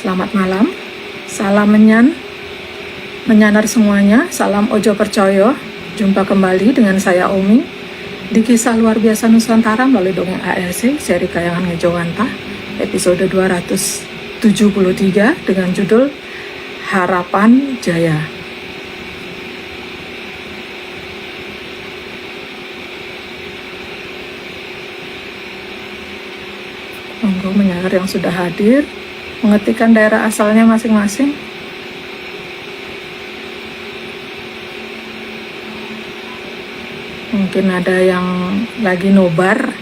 Selamat malam, salam menyanar semuanya, salam ojo percoyo. Jumpa kembali dengan saya Umi di kisah luar biasa Nusantara melalui dongeng ARC seri Kayangan Ngejowantah episode 273 dengan judul Harapan Jaya. Monggo menyanar yang sudah hadir mengetikkan daerah asalnya masing-masing. Mungkin ada yang lagi nobar.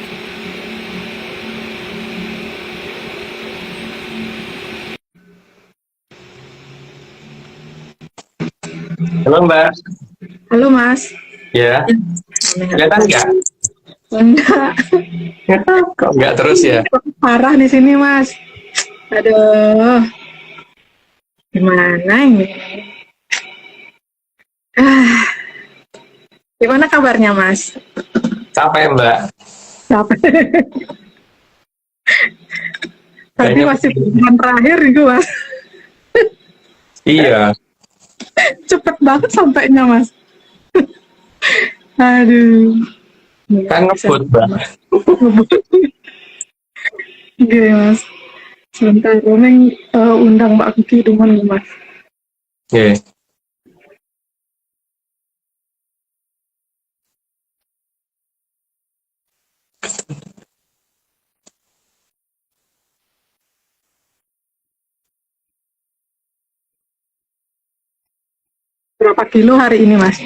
Halo Mbak. Halo Mas. Ya. Kelihatan nggak? Enggak. Kok nggak terus ya? Parah di sini Mas. Aduh. Gimana ini? Gimana kabarnya Mas? Capek Mbak. Capek. Tadi masih bulan terakhir itu Mas. Iya. Cepet banget sampainya Mas. Aduh. Kan ngebut Mbak. Oke Mas. Sebentar, Romeng undang Mbak Kiki dengan Mas. Oke. Berapa kilo hari ini Mas?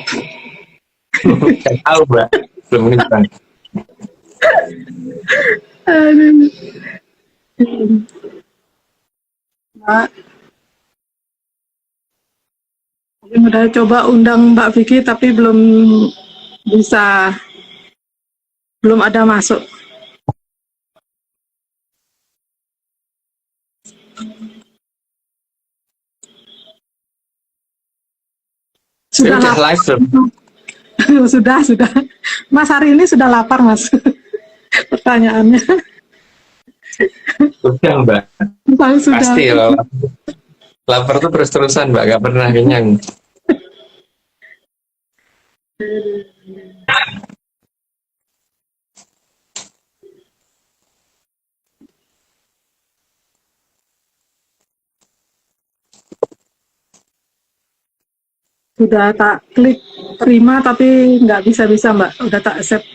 Nggak tahu Mbak. Belum ngitung. Aduh. Mbak, udah coba undang Mbak Vicky tapi belum bisa, belum ada masuk. Sudah Udah lapar. live belum? sudah. Mas hari ini sudah lapar Mas? Pertanyaannya. Udah Mbak. Sudah. Pasti loh. Lapar tuh terus-terusan Mbak. Nggak pernah kenyang. Sudah tak klik terima tapi nggak bisa Mbak. Udah tak accept.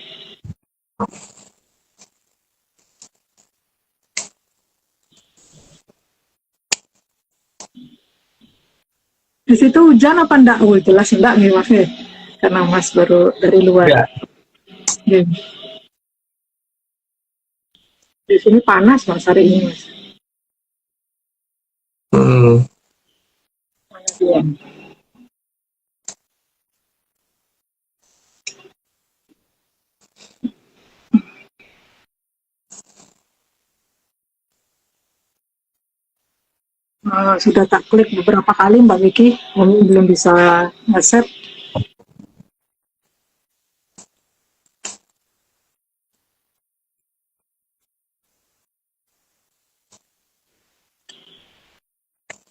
Di situ hujan apa enggak? Oh jelas enggak nih Mas ya. Karena Mas baru dari luar. Ya. Ya. Di sini panas Mas hari ini Mas. Panas ya. Sudah tak klik beberapa kali Mbak Vicky, belum bisa nge-set.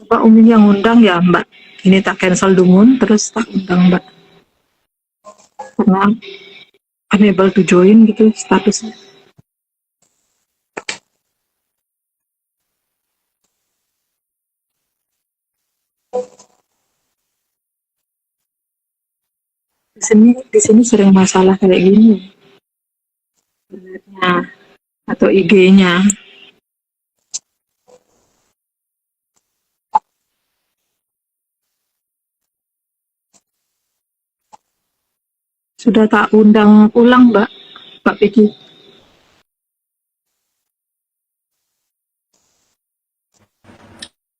Coba Umi yang undang ya Mbak. Ini tak cancel dulu, terus tak undang Mbak. Karena unable to join gitu statusnya. Di sini sering masalah kayak gini. Internetnya atau IG-nya. Sudah tak undang ulang Mbak Vicky.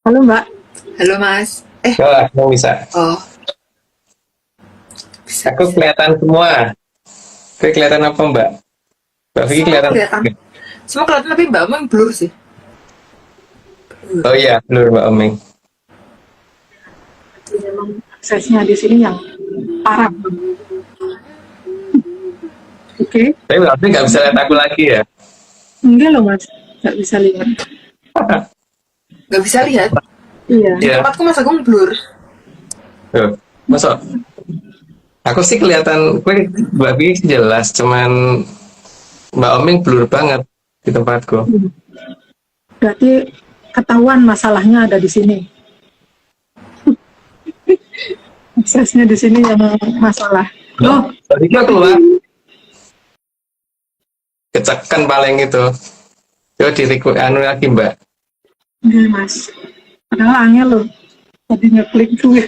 Halo Mbak. Halo Mas. Nggak bisa. Oh. Bisa. Aku kelihatan semua. Oke, kelihatan apa Mbak? Mbak Vicky kelihatan. Semua kelihatan tapi Mbak Omeng blur sih. Oh iya, blur Mbak Omeng. Memang aksesnya di sini yang parah. Oke. Tapi berarti nggak bisa lihat aku lagi ya? Enggak loh Mas, nggak bisa lihat. nggak bisa lihat. Iya. Di Ya, tempatku Mas Agung blur. tuh. Masa aku sih kelihatan gue Mbak Bi jelas, cuman Mbak Oming blur banget di tempatku. Berarti ketahuan masalahnya ada di sini. Aksesnya di sini yang masalah. Loh, Tadi gue keluar, kecekan paling itu. Coba di anu lagi Mbak. enggak Mas. Padahal angel loh. Tadi ngeklik gue.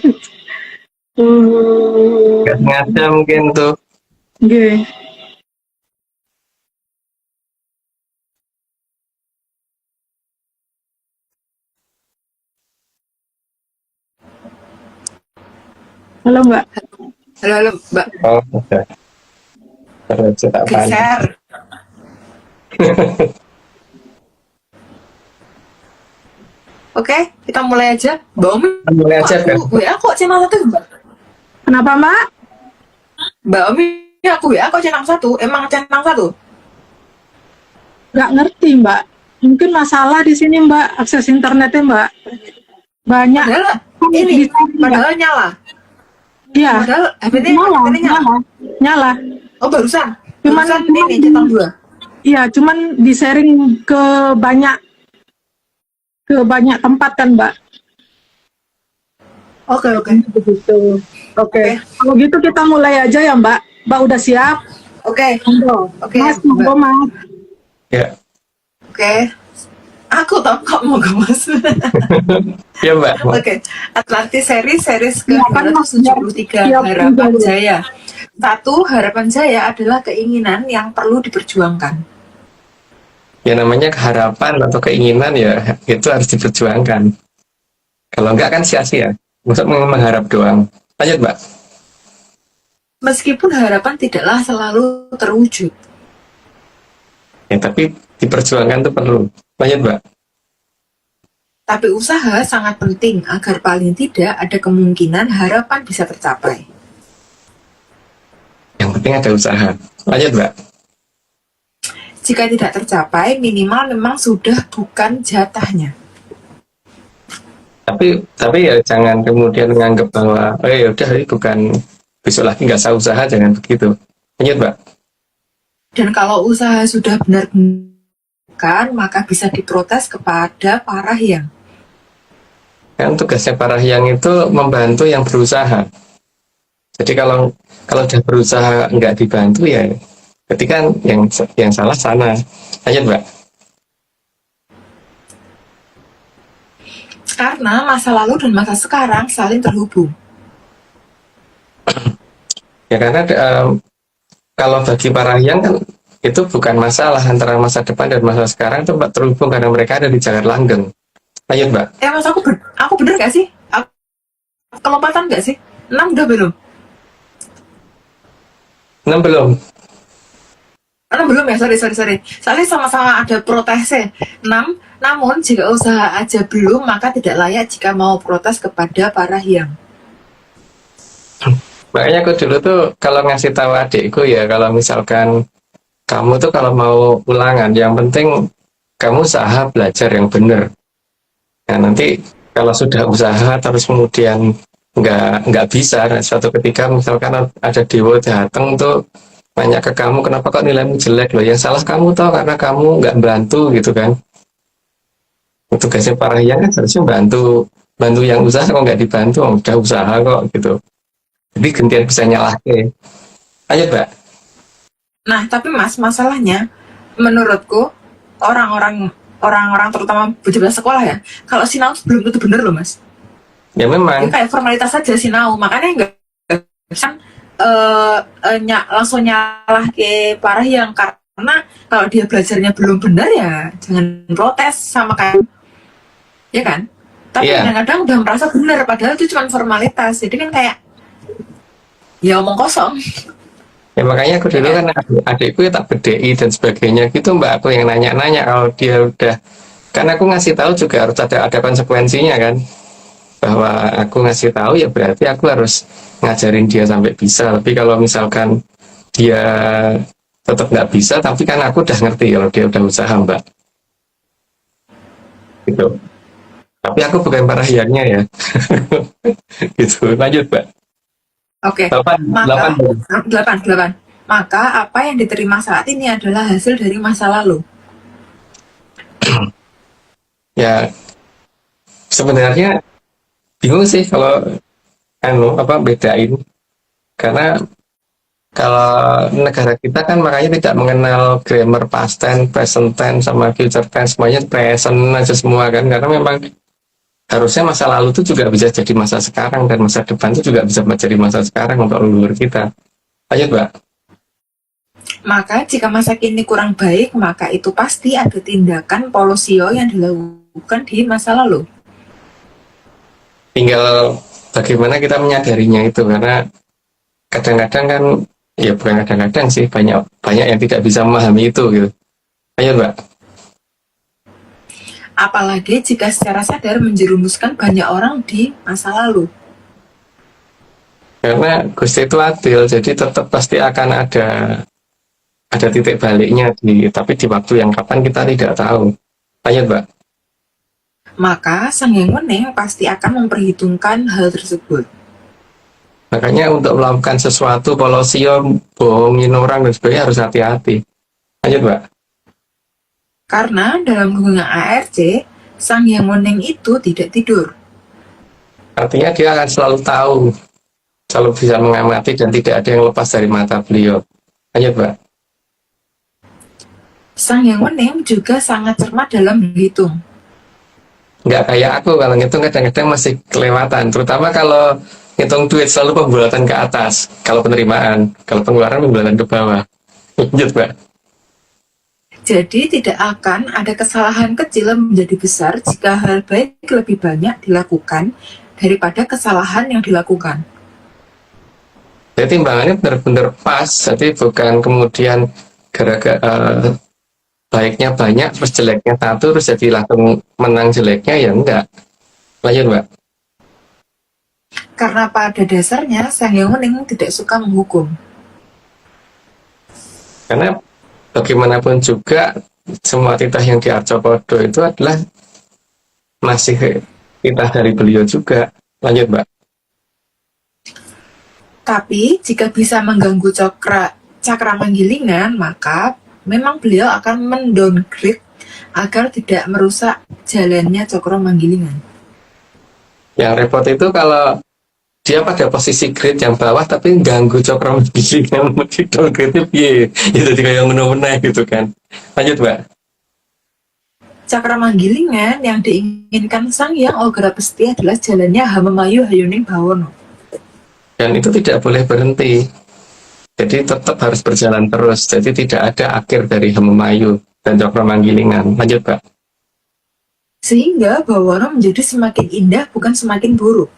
Gak sengaja mungkin tuh. Nggih. Halo Mbak. Halo, halo, Mbak. Oh, udah. Terus tak panik. Geser. Oke, kita mulai aja. Mbak Omi, Mulai aja kan. aku WA kok channel 1, Mbak? Kenapa Mbak? Mbak Omi, aku WA kok channel 1? Emang channel 1? Nggak ngerti Mbak. Mungkin masalah di sini Mbak. Akses internetnya Mbak. Banyak. Padahal Di ini, sini, Mbak. padahal nyala. Iya. Padahal HP-nya Nyala, nyala. nyala. Nyala. Oh, barusan. Cuman- Barusan cuman ini di- channel 2. Iya, cuman di-sharing ke banyak tempat kan Mbak. Oke, oke. Begitu. Oke. Oke. Kalau gitu kita mulai aja ya Mbak. Mbak udah siap? Oke, Monggo. Oke, Mas, Mbak. monggo Mas. Ya, oke. Aku tahu kok mau ke Mas. ya Mbak. Oke, Atlantis series Iya, kan, Mas. 273 Iya, Harapan iya. Jaya. 1, harapan Jaya adalah keinginan yang perlu diperjuangkan. Ya namanya harapan atau keinginan ya itu harus diperjuangkan. Kalau enggak kan sia-sia. Maksud mengharap doang. Lanjut Mbak. Meskipun harapan tidaklah selalu terwujud. Ya tapi diperjuangkan itu perlu. Lanjut Mbak. Tapi usaha sangat penting agar paling tidak ada kemungkinan harapan bisa tercapai. Yang penting ada usaha. Lanjut Mbak. Jika tidak tercapai, minimal memang sudah bukan jatahnya. Tapi ya jangan kemudian menganggap bahwa ya udah ini bukan besok lagi nggak usah usaha, jangan begitu. Lanjut Mbak. Dan kalau usaha sudah benar bukan, maka bisa diprotes kepada parahyang. Kan tugasnya para hyang itu membantu yang berusaha. Jadi kalau udah berusaha nggak dibantu ya ketika yang salah sana. Lanjut Mbak. Karena masa lalu dan masa sekarang saling terhubung. Ya karena kalau bagi para hyang kan itu bukan masalah antara masa depan dan masa sekarang itu Mbak, terhubung karena mereka ada di Jagat Langgeng. Lanjut Mbak. Mas, aku bener gak sih? Aku kelompatan gak sih? 6 udah belum? 6 belum. 6 belum ya? Sorry. Soalnya sama-sama ada protesnya. 6, namun jika usaha aja belum, maka tidak layak jika mau protes kepada para hyang. Makanya aku dulu tuh kalau ngasih tahu adikku ya, kalau misalkan kamu tuh kalau mau ulangan, yang penting kamu usaha belajar yang benar. Nah nanti kalau sudah usaha terus kemudian nggak bisa, nah, suatu ketika misalkan ada dewa datang tuh nanya ke kamu kenapa kok nilaimu jelek loh, yang salah kamu tau karena kamu nggak bantu gitu kan. Tugasnya para hyang kan harusnya bantu yang usaha, kok nggak dibantu, udah usaha kok gitu. Jadi gantian bisa nyalahke. Ayo Mbak. Nah, tapi Mas, masalahnya menurutku orang-orang terutama pejabat sekolah ya, kalau sinau belum tentu bener loh Mas. Ya Ini memang. kayak formalitas saja sinau, makanya nggak bisa langsung nyalah ke para yang, karena kalau dia belajarnya belum benar ya jangan protes sama kayak, ya kan? Tapi Iya. kadang-kadang udah merasa benar padahal itu cuma formalitas, jadi kan kayak ya omong kosong. Ya makanya aku dulu kan adikku ya tak BDI dan sebagainya gitu Mbak, aku yang nanya-nanya kalau dia udah, kan aku ngasih tahu juga harus ada konsekuensinya kan, bahwa aku ngasih tahu ya berarti aku harus ngajarin dia sampai bisa. Tapi kalau misalkan dia tetap nggak bisa, tapi kan aku udah ngerti kalau dia udah usaha Mbak, gitu. Tapi aku bukan parahiannya ya. Gitu. Lanjut, Mbak. Oke, 8, maka 8. 8. Maka apa yang diterima saat ini adalah hasil dari masa lalu. Ya, sebenarnya bingung sih kalau bedain. Karena kalau negara kita kan makanya tidak mengenal grammar past tense, present tense, sama future tense, semuanya present aja semua kan. Karena memang harusnya masa lalu itu juga bisa jadi masa sekarang, dan masa depan itu juga bisa menjadi masa sekarang untuk leluhur kita. Lanjut, Mbak. Maka jika masa kini kurang baik, maka itu pasti ada tindakan polusio yang dilakukan di masa lalu. Tinggal bagaimana kita menyadarinya itu, karena kadang-kadang kan, ya bukan kadang-kadang sih, banyak yang tidak bisa memahami itu gitu. Ayo, Mbak. Apalagi jika secara sadar menjerumuskan banyak orang di masa lalu. Karena Gusti itu adil, jadi tetap pasti akan ada titik baliknya, tapi di waktu yang kapan kita tidak tahu. Ayo, Mbak. Maka Sang Hyang Weneng pasti akan memperhitungkan hal tersebut. Makanya untuk melakukan sesuatu, polosio, bohongin orang dan sebagainya harus hati-hati. Lanjut, Mbak. Karena dalam hubungan ARC, Sang Hyang Weneng itu tidak tidur. Artinya dia akan selalu tahu, selalu bisa mengamati, dan tidak ada yang lepas dari mata beliau. Lanjut, Mbak. Sang Hyang Weneng juga sangat cermat dalam berhitung. Nggak kayak aku, kalau ngitung kadang-kadang masih kelewatan. Terutama kalau ngitung duit, selalu pembulatan ke atas. Kalau penerimaan, kalau pengeluaran pembulatan ke bawah. Lanjut, Mbak. Jadi tidak akan ada kesalahan kecil menjadi besar jika hal baik lebih banyak dilakukan daripada kesalahan yang dilakukan. Jadi timbangannya benar-benar pas, jadi bukan kemudian gara-gara baiknya banyak, terus jeleknya satu, terus jadi langsung menang jeleknya, ya enggak. Lanjut, Mbak. Karena pada dasarnya Sang Hyang Weneng tidak suka menghukum. Karena bagaimanapun juga, semua titah yang di Arcopodo itu adalah masih titah dari beliau juga. Lanjut, Mbak. Tapi jika bisa mengganggu cakra manggilingan, maka memang beliau akan mendowngrade agar tidak merusak jalannya cakra manggilingan. Yang repot itu kalau dia pada posisi grade yang bawah tapi ganggu cakra manggilingan, mesti downgrade-nya piye? Ya jadi kayak meneh gitu kan. Lanjut, Mbak. Cakra manggilingan yang diinginkan Sang Hyang Ograpesti adalah jalannya Hamemayu Hayuning Bawono. Dan itu tidak boleh berhenti. Jadi tetap harus berjalan terus. Jadi tidak ada akhir dari Hamemayu dan cakra manggilingan. Lanjut, Pak. Sehingga Bawono menjadi semakin indah, bukan semakin buruk.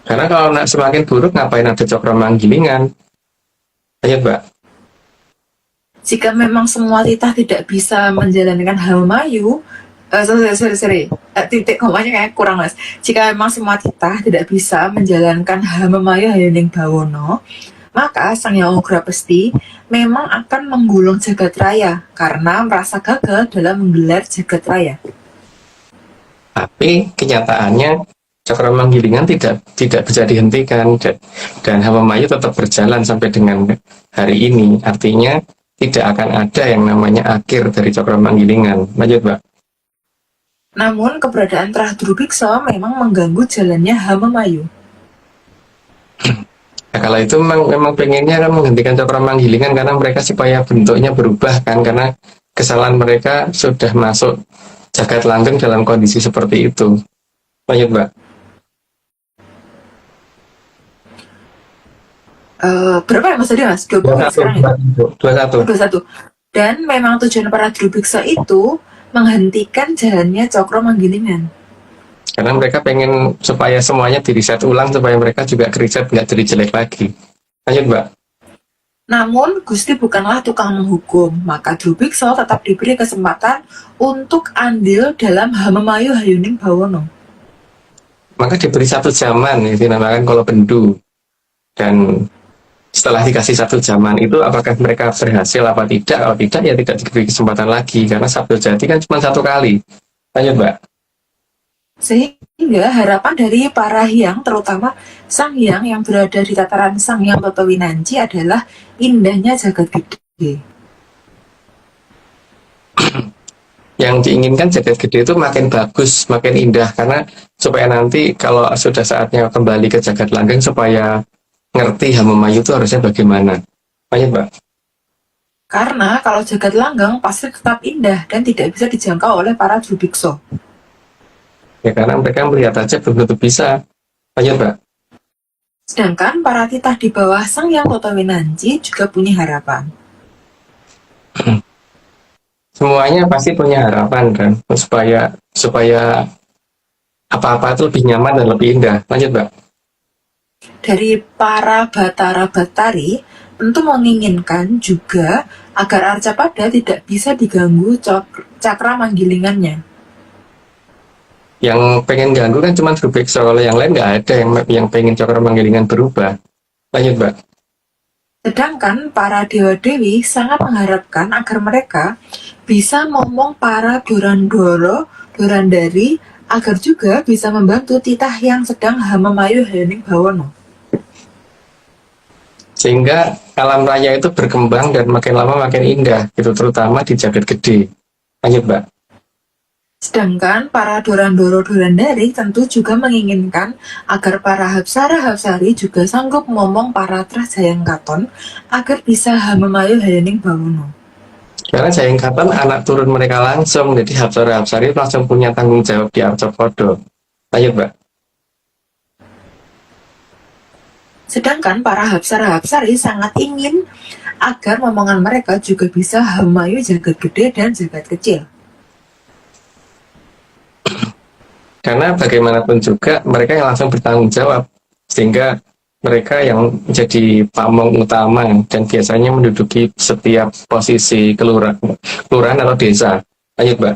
Karena kalau semakin buruk, ngapain ada cakra manggilingan? Lanjut, Pak. Jika memang semua titah tidak bisa menjalankan Hamemayu, titik komanya kayak kurang, Mas. Jika memang semua titah tidak bisa menjalankan Hamemayu Hayuning Bawono, maka Sang Hyang Ograpesti memang akan menggulung jagat raya karena merasa gagal dalam menggelar jagat raya. Tapi kenyataannya cakra manggilingan tidak bisa dihentikan, dan Hamemayu tetap berjalan sampai dengan hari ini. Artinya tidak akan ada yang namanya akhir dari cakra manggilingan. Lanjut, Mbak. Namun keberadaan Trahdrubiksa memang mengganggu jalannya Hamemayu. Nah, kalau itu memang pengennya kan menghentikan cakra manggilingan karena mereka supaya bentuknya berubah kan, karena kesalahan mereka sudah masuk jagat langgeng dalam kondisi seperti itu. Lanjut, Mbak. Berapa ya Mas tadi, Mas? 20 sekarang ya? 21. Dan memang tujuan para Drubiksa itu menghentikan jalannya Cokro Manggilingan. Karena mereka pengen supaya semuanya di reset ulang, supaya mereka juga riset nggak jadi jelek lagi. Lanjut, Mbak. Namun Gusti bukanlah tukang menghukum, maka Drubiksa tetap diberi kesempatan untuk andil dalam Hamemayu Hayuning Bawono. Maka diberi 1 zaman, itu dinamakan kolobendu. Dan setelah dikasih 1 zaman itu, apakah mereka berhasil apa tidak? Kalau tidak, ya tidak diberi kesempatan lagi, karena Sabdo Jati kan cuma 1 kali. Lanjut, Mbak. Sehingga harapan dari para hyang, terutama sang hyang yang berada di tataran sang hyang Toto Winanci adalah indahnya jagat gede. Yang diinginkan jagat gede itu makin bagus, makin indah, karena supaya nanti kalau sudah saatnya kembali ke jagat langgeng supaya ngerti Hamemayu itu harusnya bagaimana. Lanjut, Mbak. Karena kalau jagat langgeng pasti tetap indah dan tidak bisa dijangkau oleh para jurubikso. Ya karena mereka melihat aja belum tentu bisa. Lanjut, Mbak. Sedangkan para titah di bawah sang hyang Toto Winanci juga punya harapan. Semuanya pasti punya harapan kan, supaya apa-apa itu lebih nyaman dan lebih indah. Lanjut, Mbak. Dari para Batara Batari tentu menginginkan juga agar Arcapada tidak bisa diganggu cakra manggilingannya. Yang pengen ganggu kan cuma Drubeksa, kalau yang lain nggak ada yang pengen cakra manggilingan berubah. Lanjut, Mbak. Sedangkan para dewa-dewi sangat mengharapkan agar mereka bisa ngomong para Dorandoro, Dorandari agar juga bisa membantu titah yang sedang Hamemayu Hening Bawono. Sehingga alam raya itu berkembang dan makin lama makin indah, gitu, terutama di jagat gede. Lanjut, Mbak. Sedangkan para Dorandoro Dorandari tentu juga menginginkan agar para Hapsara-Hapsari juga sanggup ngomong para Trajayang Katon agar bisa Hamemayu Hening Bawono. Karena Jayeng Katon anak turun mereka langsung, jadi Hapsara-Hapsari langsung punya tanggung jawab di Arcapada. Lanjut, Mbak. Sedangkan para Hapsara-Hapsari sangat ingin agar momongan mereka juga bisa Hamemayu jagat gede dan jagat kecil. Karena bagaimanapun juga mereka yang langsung bertanggung jawab, sehingga mereka yang menjadi pamong utama dan biasanya menduduki setiap posisi kelurahan atau desa. Lanjut, Mbak.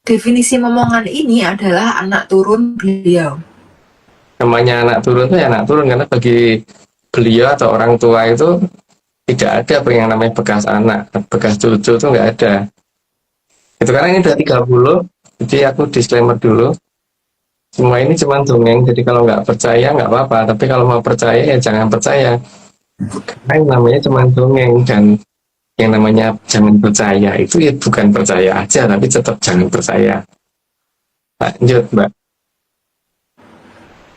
Definisi momongan ini adalah anak turun beliau. Namanya anak turun itu ya anak turun, karena bagi beliau atau orang tua itu tidak ada yang namanya bekas anak, bekas cucu itu nggak ada. Itu karena ini udah 30, jadi aku disclaimer dulu. Semua ini cuma dongeng, jadi kalau nggak percaya nggak apa-apa, tapi kalau mau percaya ya jangan percaya. Karena yang namanya cuma dongeng, dan yang namanya jangan percaya itu ya bukan percaya aja, tapi tetap jangan percaya. Lanjut, Mbak.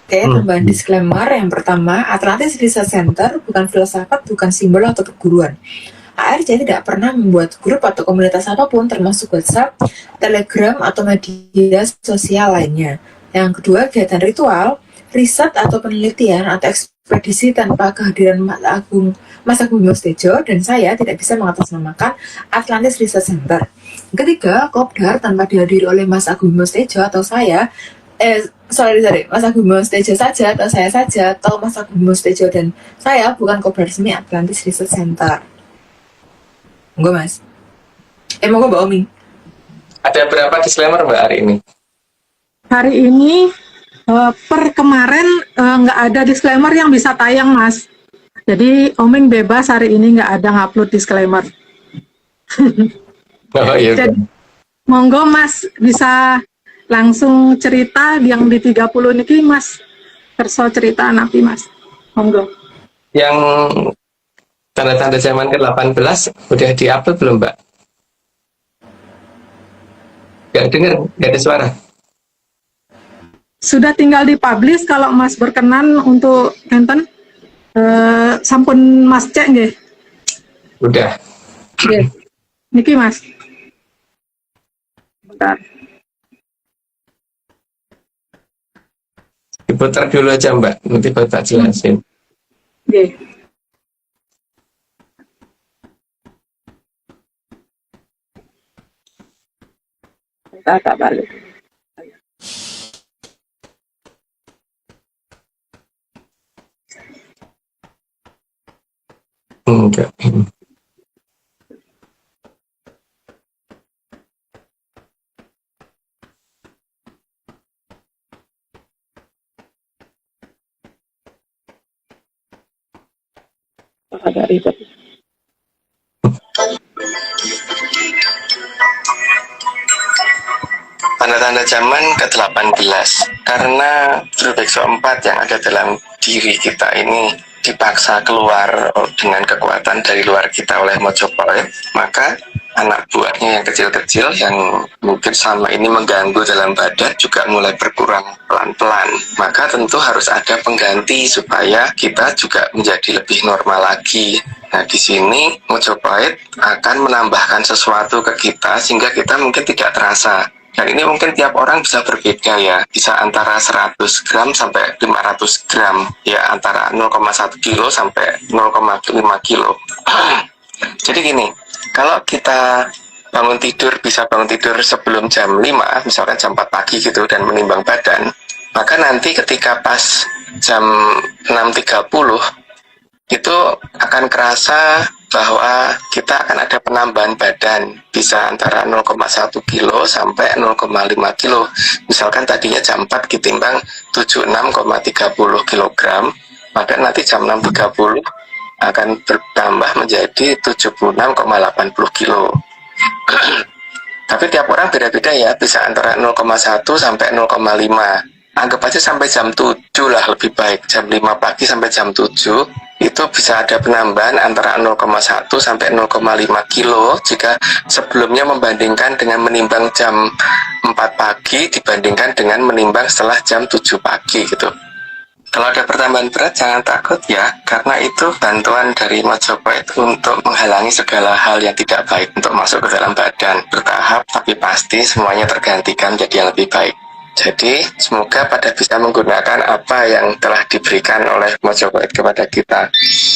Oke, tambahan disclaimer yang pertama, Atlantis Research Center bukan filsafat, bukan simbol atau perguruan. ARC tidak pernah membuat grup atau komunitas apapun termasuk WhatsApp, Telegram, atau media sosial lainnya. Yang kedua, kegiatan ritual, riset atau penelitian atau ekspedisi tanpa kehadiran Mas Agung Bimo Sudjojo dan saya tidak bisa mengatasnamakan Atlantis Research Center. Yang ketiga, Kopdar tanpa dihadiri oleh Mas Agung Bimo Sudjojo atau saya, Mas Agung Bimo Sudjojo saja atau saya saja, atau Mas Agung Bimo Sudjojo dan saya bukan Kopdar resmi Atlantis Research Center. Monggo, Mas. Monggo Mbak Omi. Ada berapa disclaimer, Mbak, hari ini? Hari ini per kemarin nggak ada disclaimer yang bisa tayang, Mas. Jadi Oming bebas hari ini, nggak ada ngupload disclaimer. Oh iya. Jadi, monggo Mas bisa langsung cerita yang di 30 niki, Mas. Kerso cerita napi, Mas. Monggo. Yang tanda-tanda zaman ke-18 udah di-upload belum, Mbak? Gak dengar, gak ada suara. Sudah tinggal dipublish, kalau Mas berkenan untuk enten sampun Mas cek nggih. Udah. Nggih. Niki, Mas. Bentar. Diputar dulu aja, Mbak, nanti baru tak jelasin. Nggih. Bentar, tak balik. Enggak. Agak ribet. tanda-tanda zaman ke-18 karena Drubekso 4 yang ada dalam diri kita ini dipaksa keluar dengan kekuatan dari luar kita oleh Mojopahit, maka anak buahnya yang kecil-kecil yang mungkin selama ini mengganggu dalam badan juga mulai berkurang pelan-pelan. Maka tentu harus ada pengganti supaya kita juga menjadi lebih normal lagi. Nah, di sini Mojopahit akan menambahkan sesuatu ke kita sehingga kita mungkin tidak terasa. Dan ini mungkin tiap orang bisa berbeda ya, bisa antara 100 gram sampai 500 gram, ya antara 0,1 kilo sampai 0,5 kilo. Jadi gini, kalau kita bisa bangun tidur sebelum jam 5, misalkan jam 4 pagi gitu, dan menimbang badan, maka nanti ketika pas jam 6.30, itu akan kerasa bahwa kita akan ada penambahan badan, bisa antara 0,1 kilo sampai 0,5 kilo. Misalkan tadinya jam 4 ditimbang 76,30 kilogram, maka nanti jam 6.30 akan bertambah menjadi 76,80 kilo. Tapi tiap orang beda-beda ya, bisa antara 0,1 sampai 0,5. Anggap aja sampai jam 7 lah lebih baik. Jam 5 pagi sampai jam 7 itu bisa ada penambahan antara 0,1 sampai 0,5 kilo jika sebelumnya membandingkan dengan menimbang jam 4 pagi dibandingkan dengan menimbang setelah jam 7 pagi gitu. Kalau ada pertambahan berat jangan takut ya, karena itu bantuan dari Mojopahit untuk menghalangi segala hal yang tidak baik untuk masuk ke dalam badan. Bertahap tapi pasti semuanya tergantikan jadi yang lebih baik. Jadi semoga pada bisa menggunakan apa yang telah diberikan oleh Mojopahit kepada kita.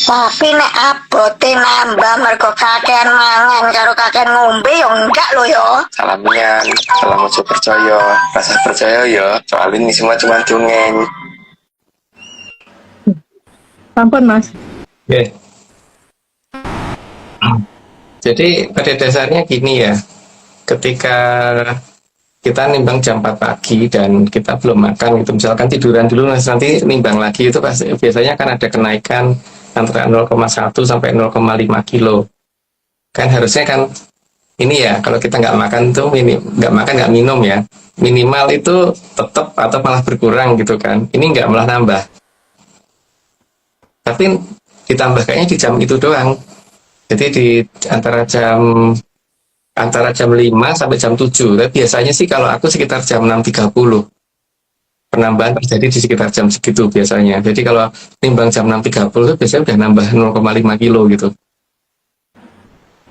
Tapi nek abote nambah mergo kakean mangan karo kakean ngombe yo enggak lho yo. Salam Mian, salam Mojo percaya, rasa percaya ya, soal ini semua cuma dongeng. Sampun Mas. Oke. Jadi pada dasarnya gini ya, ketika kita nimbang jam 4 pagi dan kita belum makan gitu, misalkan tiduran dulu nanti nimbang lagi, itu pasti biasanya akan ada kenaikan antara 0,1 sampai 0,5 kilo. Kan harusnya kan ini ya, kalau kita nggak makan tuh nggak makan nggak minum ya, minimal itu tetap atau malah berkurang gitu kan. Ini nggak malah nambah. Tapi ditambah kayaknya di jam itu doang. Jadi di antara jam 5 sampai jam 7. Tapi biasanya sih kalau aku sekitar jam 6.30. Penambahan terjadi di sekitar jam segitu biasanya. Jadi kalau timbang jam 6.30 itu biasanya udah nambah 0,5 kilo gitu.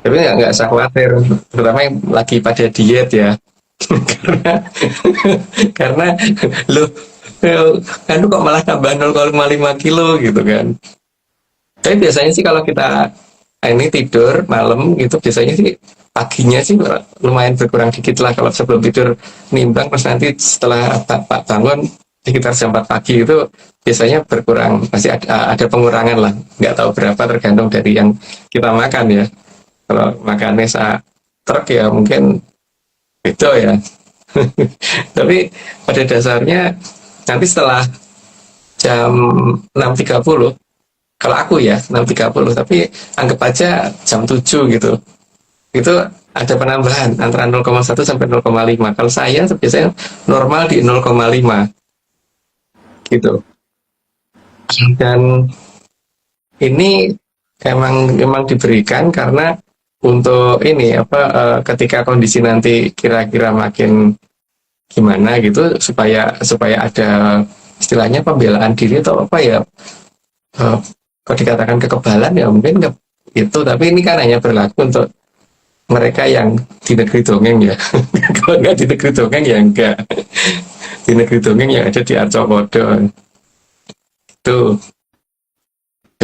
Tapi nggak usah khawatir, terutama yang lagi pada diet ya. karena lu kan kok malah tambah 0,5 kilo gitu kan. Tapi biasanya sih kalau kita ini tidur malam gitu, biasanya sih paginya sih lumayan berkurang dikit lah. Kalau sebelum tidur nimbang, terus nanti setelah bangun sekitar jam 4 pagi itu biasanya berkurang, masih ada pengurangan lah, nggak tahu berapa tergantung dari yang kita makan ya. Kalau makannya truk ya mungkin beda ya. Tapi pada dasarnya nanti setelah jam 6.30, kalau aku ya 6.30, tapi anggap aja jam 7 gitu, itu ada penambahan antara 0,1 sampai 0,5. Kalau saya biasanya normal di 0,5 gitu. Dan ini memang diberikan karena untuk ini ketika kondisi nanti kira-kira makin gimana gitu, supaya ada istilahnya pembelaan diri atau apa ya, kalau dikatakan kekebalan ya mungkin itu, tapi ini kan hanya berlaku untuk mereka yang di negeri dongeng ya. Kalau nggak di negeri dongeng ya enggak. Di negeri dongeng yang ada di Arcopodo itu.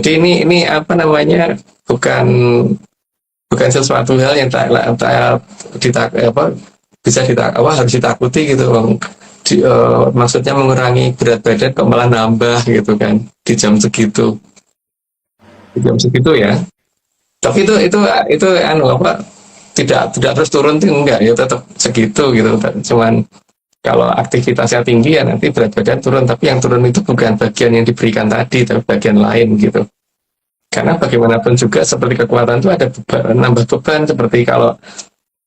Jadi ini apa namanya, bukan sesuatu hal yang harus ditakuti gitu. Maksudnya mengurangi berat badan kok malah nambah gitu kan di jam segitu. Di jam segitu ya. Tapi itu tidak terus turun tuh enggak ya, tetap segitu gitu. Cuman kalau aktivitasnya tinggi ya nanti berat badan turun, tapi yang turun itu bukan bagian yang diberikan tadi, tapi bagian lain gitu. Karena bagaimanapun juga seperti kekuatan itu ada nambah beban, seperti kalau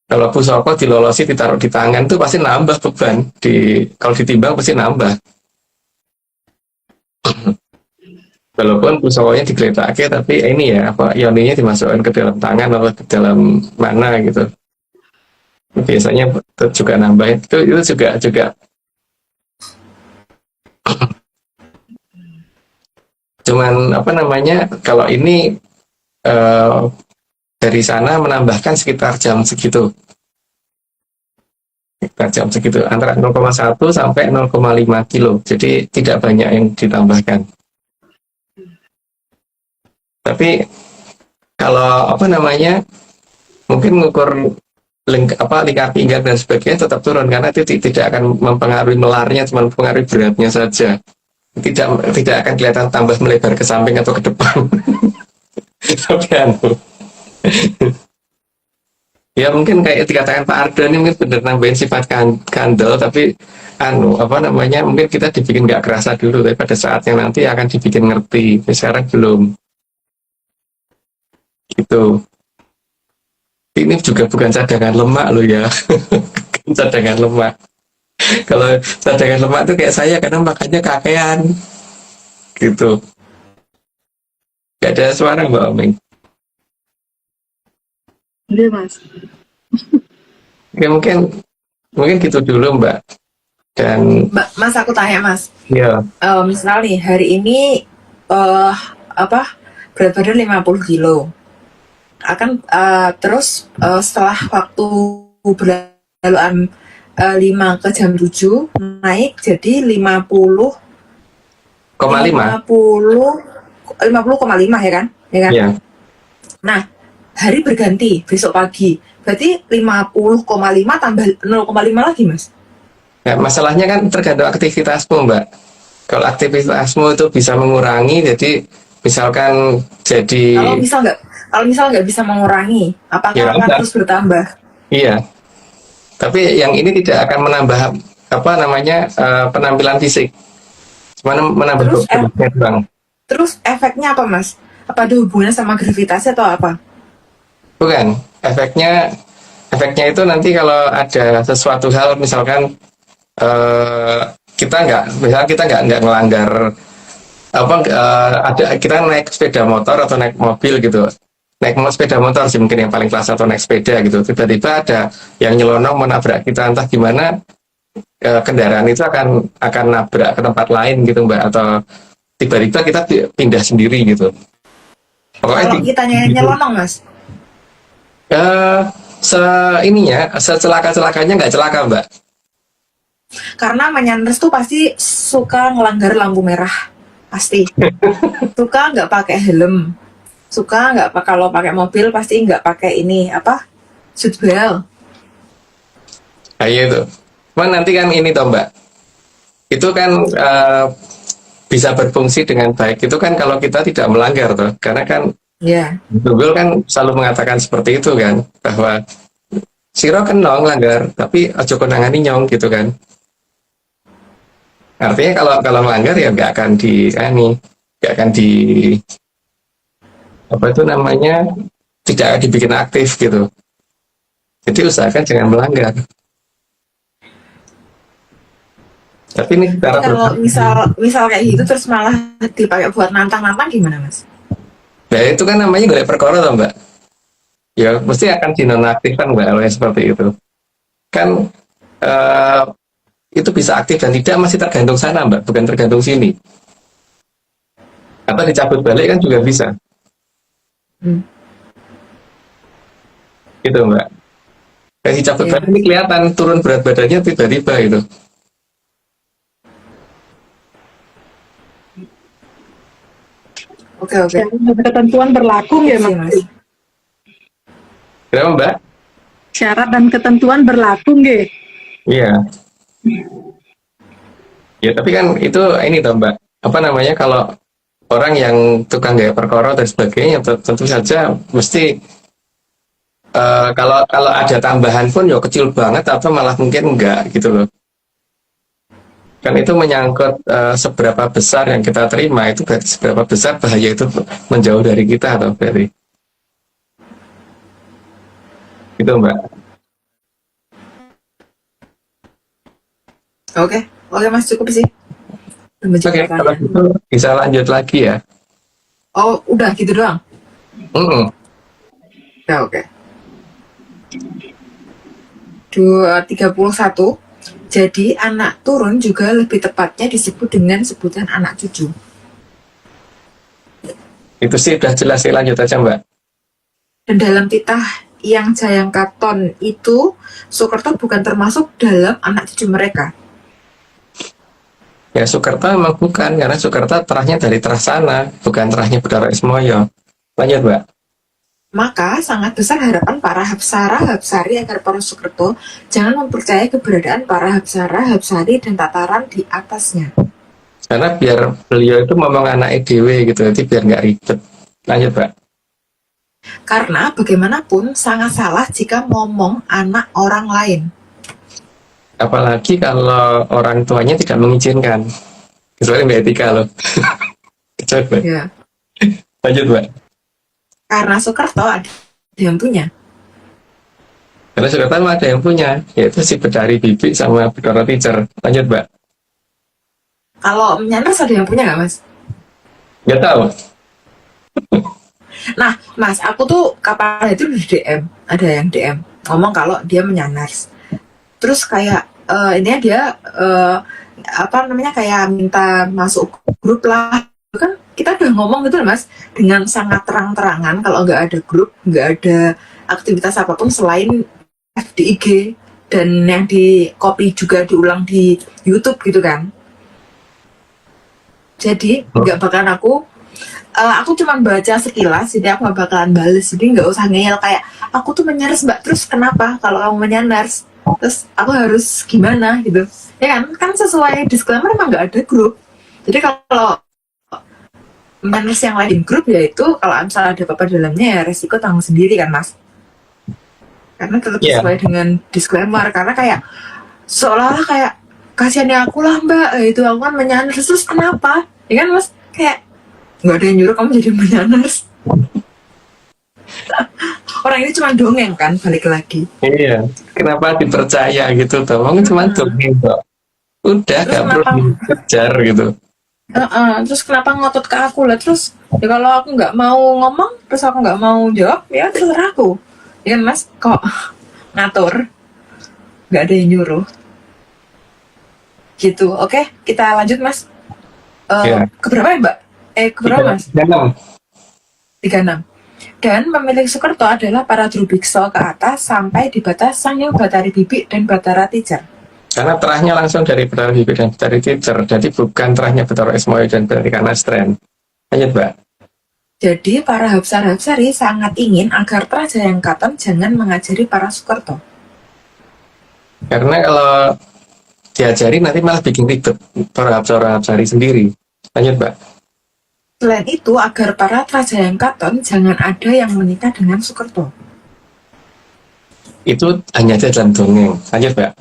Kalau pusoko dilolosi ditaruh di tangan tuh pasti nambah beban. Kalau ditimbang pasti nambah. Walaupun pusokonya digeletakake tapi ini ya apa ioninya dimasukkan ke dalam tangan atau ke dalam mana gitu. Biasanya juga nambah itu juga cuman apa namanya kalau ini eh, dari sana menambahkan sekitar jam segitu antara 0,1 sampai 0,5 kilo jadi tidak banyak yang ditambahkan tapi kalau apa namanya mungkin mengukur lingkar pinggang dan sebagainya tetap turun karena itu tidak akan mempengaruhi melarnya cuma mempengaruhi beratnya saja tidak akan kelihatan tambah melebar ke samping atau ke depan tapi ya mungkin kayak dikatakan Pak Ardo ini mungkin benar nambahin sifat kandel tapi apa namanya mungkin kita dibikin nggak kerasa dulu tapi pada saatnya nanti akan dibikin ngerti sekarang belum gitu ini juga bukan cadangan lemak loh ya cadangan lemak kalau cadangan lemak itu kayak saya karena makannya kakean gitu gak ada suara Mbak Omeng. Iya Mas. Ya mungkin gitu dulu Mbak dan Mas aku tanya Mas, ya misal nih hari ini berat badan 50 kilo akan terus setelah waktu berlaluan 5 ke jam 7 naik jadi 50,5 ya kan? ya. Nah, hari berganti besok pagi. Berarti 50,5 tambah 0,5 lagi, Mas. Ya, masalahnya kan tergantung aktivitasmu, Mbak. Kalau aktivitasmu itu bisa mengurangi, jadi misalkan jadi kalau misal nggak bisa mengurangi, apakah ya, akan terus bertambah? Iya. Tapi yang ini tidak akan menambah apa namanya penampilan fisik. Cuma menambah bebannya doang. Terus efeknya apa, Mas? Apa ada hubungannya sama gravitasi atau apa? Bukan. Efeknya itu nanti kalau ada sesuatu hal misalkan kita nggak ngelanggar kita naik sepeda motor atau naik mobil gitu naik sepeda motor sih mungkin yang paling kelas atau naik sepeda gitu tiba-tiba ada yang nyelonong menabrak kita entah gimana kendaraan itu akan nabrak ke tempat lain gitu Mbak atau tiba-tiba kita pindah sendiri gitu. Pokoknya kalau kita nyelonong Mas? Secelaka-celakanya nggak celaka Mbak. Karena menyanders tuh pasti suka ngelanggar lampu merah, pasti. Suka nggak pakai helm, suka nggak kalau pakai mobil pasti nggak pakai ini seatbelt. Iya itu. Cuman nanti kan ini toh Mbak, itu kan bisa berfungsi dengan baik. Itu kan kalau kita tidak melanggar toh, karena kan Google kan selalu mengatakan seperti itu kan, bahwa siro kan ngelanggar, tapi aja konangani nyong gitu kan. Artinya kalau melanggar ya nggak akan apa itu namanya tidak dibikin aktif gitu. Jadi usahakan jangan melanggar. Tapi ini cara kalau misal kayak gitu terus malah dipakai buat nantang-nantang gimana Mas? Ya itu kan namanya golek perkara toh Mbak. Ya mesti akan dinonaktifkan Mbak kalau yang seperti itu. Kan itu bisa aktif dan tidak masih tergantung sana Mbak, bukan tergantung sini. Atau dicabut balik kan juga bisa. Gitu Mbak. Kayak dicabut balik ini kelihatan turun berat badannya tiba-tiba gitu. Oke. Ketentuan berlaku ya Mas? Kenapa Mbak? Syarat dan ketentuan berlaku nggih? Iya. Ya tapi kan itu ini toh Mbak. Apa namanya kalau orang yang tukang gaya perkara dan sebagainya tentu saja mesti kalau ada tambahan pun ya kecil banget atau malah mungkin enggak gitu loh. Kan itu menyangkut seberapa besar yang kita terima itu berarti seberapa besar bahaya itu menjauh dari kita atau berarti. Gitu Mbak. Oke, oke Mas, cukup sih. Menjawab Oke, kalau pertanyaan. gitu bisa lanjut lagi ya. Oh, udah gitu doang. Mm-mm. Ya, oke. 31. Jadi anak turun juga lebih tepatnya disebut dengan sebutan anak cucu. Itu sih udah jelas sih, lanjut aja Mbak. Dan dalam titah yang Jayangkaton itu, Soekerto bukan termasuk dalam anak cucu mereka. Ya Soekerto memang bukan, karena Soekerto terahnya dari terah sana, bukan terahnya Bedaro Ismoyo. Lanjut Mbak. Maka sangat besar harapan para Hapsara Hapsari agar para Soekerto jangan mempercayai keberadaan para Hapsara Hapsari dan tataran di atasnya. Karena biar beliau itu ngomong anak EDW gitu, jadi biar nggak ribet. Lanjut Mbak. Karena bagaimanapun sangat salah jika ngomong anak orang lain. Apalagi kalau orang tuanya tidak mengizinkan. Kecuali Mbak Etika loh. Coba. Ya. Lanjut Mbak. Karena Soekerto ada yang punya. Karena Soekerto ada yang punya, yaitu si Bedari Bibi sama Bedoro Teacher. Lanjut Mbak. Kalau Menyanders ada yang punya nggak Mas? Nggak tahu. Nah Mas, aku tuh kapan itu di DM, ada yang DM ngomong kalau dia Menyanders. Terus kayak ini dia apa namanya kayak minta masuk grup lah. Kan kita udah ngomong gitu loh Mas, dengan sangat terang-terangan kalau nggak ada grup, nggak ada aktivitas apapun selain FDIG dan yang di copy juga diulang di YouTube gitu kan. Jadi nggak bakalan aku cuma baca sekilas, jadi aku nggak bakalan bales. Jadi nggak usah ngeyel kayak aku tuh menyanders Mbak, terus kenapa kalau kamu menyanders? Terus aku harus gimana gitu? Ya kan sesuai disclaimer emang nggak ada grup. Jadi kalau menyanders yang lain di grup yaitu kalau misalnya ada apa-apa dalamnya ya resiko tanggung sendiri kan Mas. Karena tetap Iya. sesuai dengan disclaimer, karena kayak seolah-olah kayak kasihannya aku lah Mbak, itu aku kan menyanders terus kenapa? Ya kan Mas, kayak nggak ada yang nyuruh kamu jadi menyanders. Orang ini cuma dongeng kan, balik lagi. Iya. Kenapa dipercaya gitu toh? Mungkin cuma dongeng kok. Udah Terus gak perlu kenapa? dikejar gitu. Terus kenapa ngotot ke aku lah? Terus ya kalau aku nggak mau ngomong, terus aku nggak mau jawab, ya terserah aku. Ya kan Mas, kok ngatur, nggak ada yang nyuruh. Gitu, oke, kita lanjut Mas. Iya. Keberapa ya Mbak? Keberapa Mas? 36. Dan pemilik Soekerto adalah para Drubikso ke atas sampai di batas Sanghyang Batari Bibi dan Batara Teacher. Karena terahnya langsung dari Bedaro Bibi dan Bedari Teacher, jadi bukan terahnya Bedaro Ismoyo dan Bedari Kanastren. Lanjut Mbak. Jadi para Hapsara-Hapsari sangat ingin agar Trajayangkatan jangan mengajari para Soekerto. Karena kalau diajari nanti malah bikin ribet para Hapsara-Hapsari sendiri. Lanjut Mbak. Selain itu, agar para Trajayangkatan jangan ada yang menikah dengan Soekerto. Itu hanya ada dalam dongeng. Lanjut Mbak.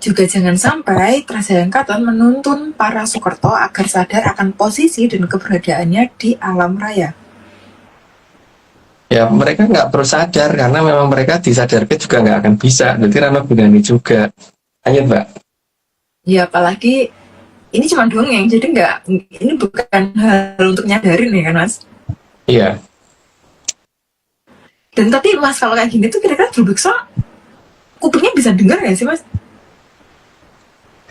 Juga jangan sampai Trajayangkatan menuntun para Soekerto agar sadar akan posisi dan keberadaannya di alam raya. Ya mereka nggak perlu sadar karena memang mereka disadarkan juga nggak akan bisa. Jadi Rano Gunani juga. Lanjut Mbak. Ya apalagi ini cuma dongeng, jadi ini bukan hal untuk nyadarin ya kan Mas. Iya. Dan tapi Mas kalau kayak gini tuh kira-kira Drubikso kupingnya bisa dengar nggak sih Mas?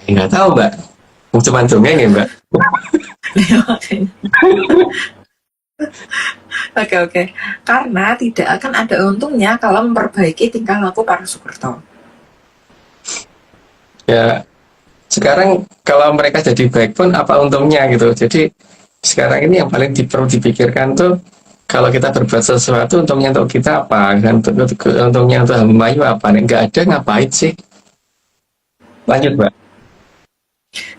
Nggak tahu Mbak. Cuma dongeng ya Mbak. Oke. Karena tidak akan ada untungnya kalau memperbaiki tingkah laku para Soekerto. Ya sekarang kalau mereka jadi baik pun apa untungnya gitu. Jadi sekarang ini yang paling perlu dipikirkan tuh kalau kita berbuat sesuatu untungnya untuk kita apa kan, untungnya untuk Hamayu apa nih, nggak ada ngapain sih. Lanjut Mbak.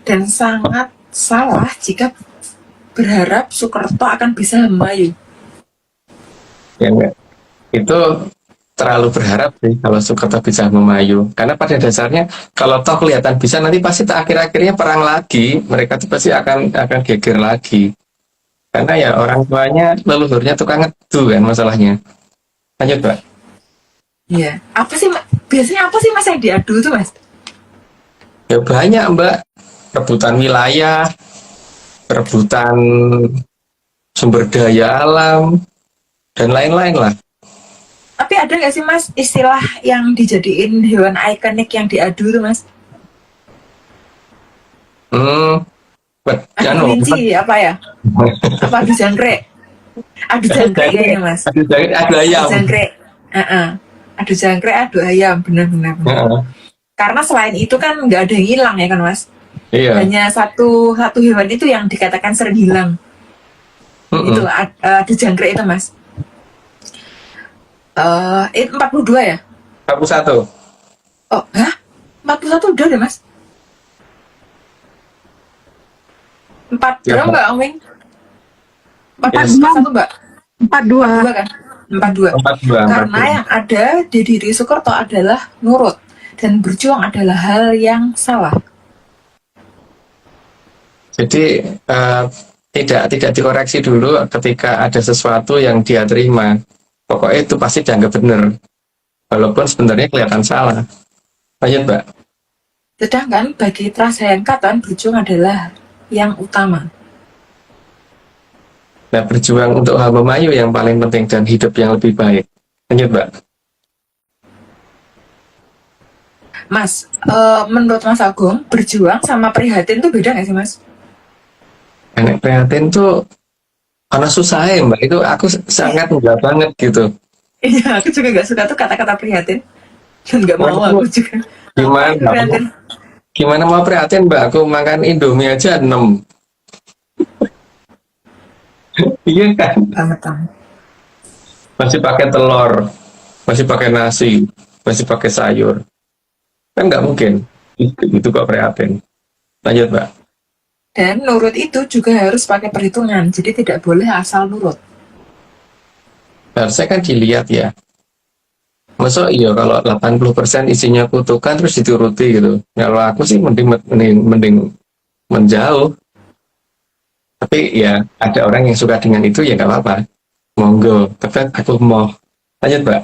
Dan sangat salah jika berharap Soekerto akan bisa Hamayu. Ya enggak, itu terlalu berharap sih kalau Soekerto bisa memayu, karena pada dasarnya kalau toh kelihatan bisa nanti pasti akhir-akhirnya perang lagi, mereka tuh pasti akan geger lagi karena ya orang tuanya leluhurnya tukang ngedu kan masalahnya. Lanjut Mbak. Iya. Biasanya apa sih Mas yang diadu tuh Mas? Ya banyak Mbak, rebutan wilayah, rebutan sumber daya alam, dan lain-lain lah. Tapi ada nggak sih Mas istilah yang dijadiin hewan ikonik yang diadu tuh Mas? Kelinci apa ya? Apa adu jangkrik? Adu jangkrik kayaknya Mas. Adu ayam. Adu jangkrik. Adu jangkrik, adu ayam, benar-benar. Karena selain itu kan nggak ada yang hilang ya kan Mas? Iya. Hanya satu hewan itu yang dikatakan sering hilang. Itu adu jangkrik itu Mas. 42 ya? 41. Oh, 41 udah deh Mas. 4 Ya, berapa Mbak Oming? 41 Yes. Mbak? 42. 42 kan? 42. 42. Karena yang ada di diri Soekarto adalah nurut dan berjuang adalah hal yang salah. Jadi tidak dikoreksi dulu ketika ada sesuatu yang dia terima. Pokoknya itu pasti dianggap benar, walaupun sebenarnya kelihatan salah. Lanjut Mbak. Sedangkan bagi Trasayang Katon berjuang adalah yang utama. Nah, berjuang untuk hal memayu yang paling penting dan hidup yang lebih baik. Lanjut Mbak. Mas, menurut Mas Agung, berjuang sama prihatin tuh beda nggak sih Mas? Nenek prihatin tuh karena susah ya Mbak, itu aku sangat enggak banget gitu. Iya, aku juga nggak suka tuh kata-kata prihatin. Dan nggak mau aku juga. Gimana? Prihatin. Gimana mau prihatin Mbak? Aku makan Indomie aja 6. Iya kan? Banget. Masih pakai telur, masih pakai nasi, masih pakai sayur. Kan nggak mungkin. Itu kok prihatin. Lanjut Mbak. Dan nurut itu juga harus pakai perhitungan, jadi tidak boleh asal nurut. Harusnya kan dilihat ya. Masa iya kalau 80% isinya kutukan terus dituruti gitu. Kalau aku sih mending menjauh. Tapi ya ada orang yang suka dengan itu ya nggak apa-apa. Monggo, tapi aku mau. Lanjut Mbak.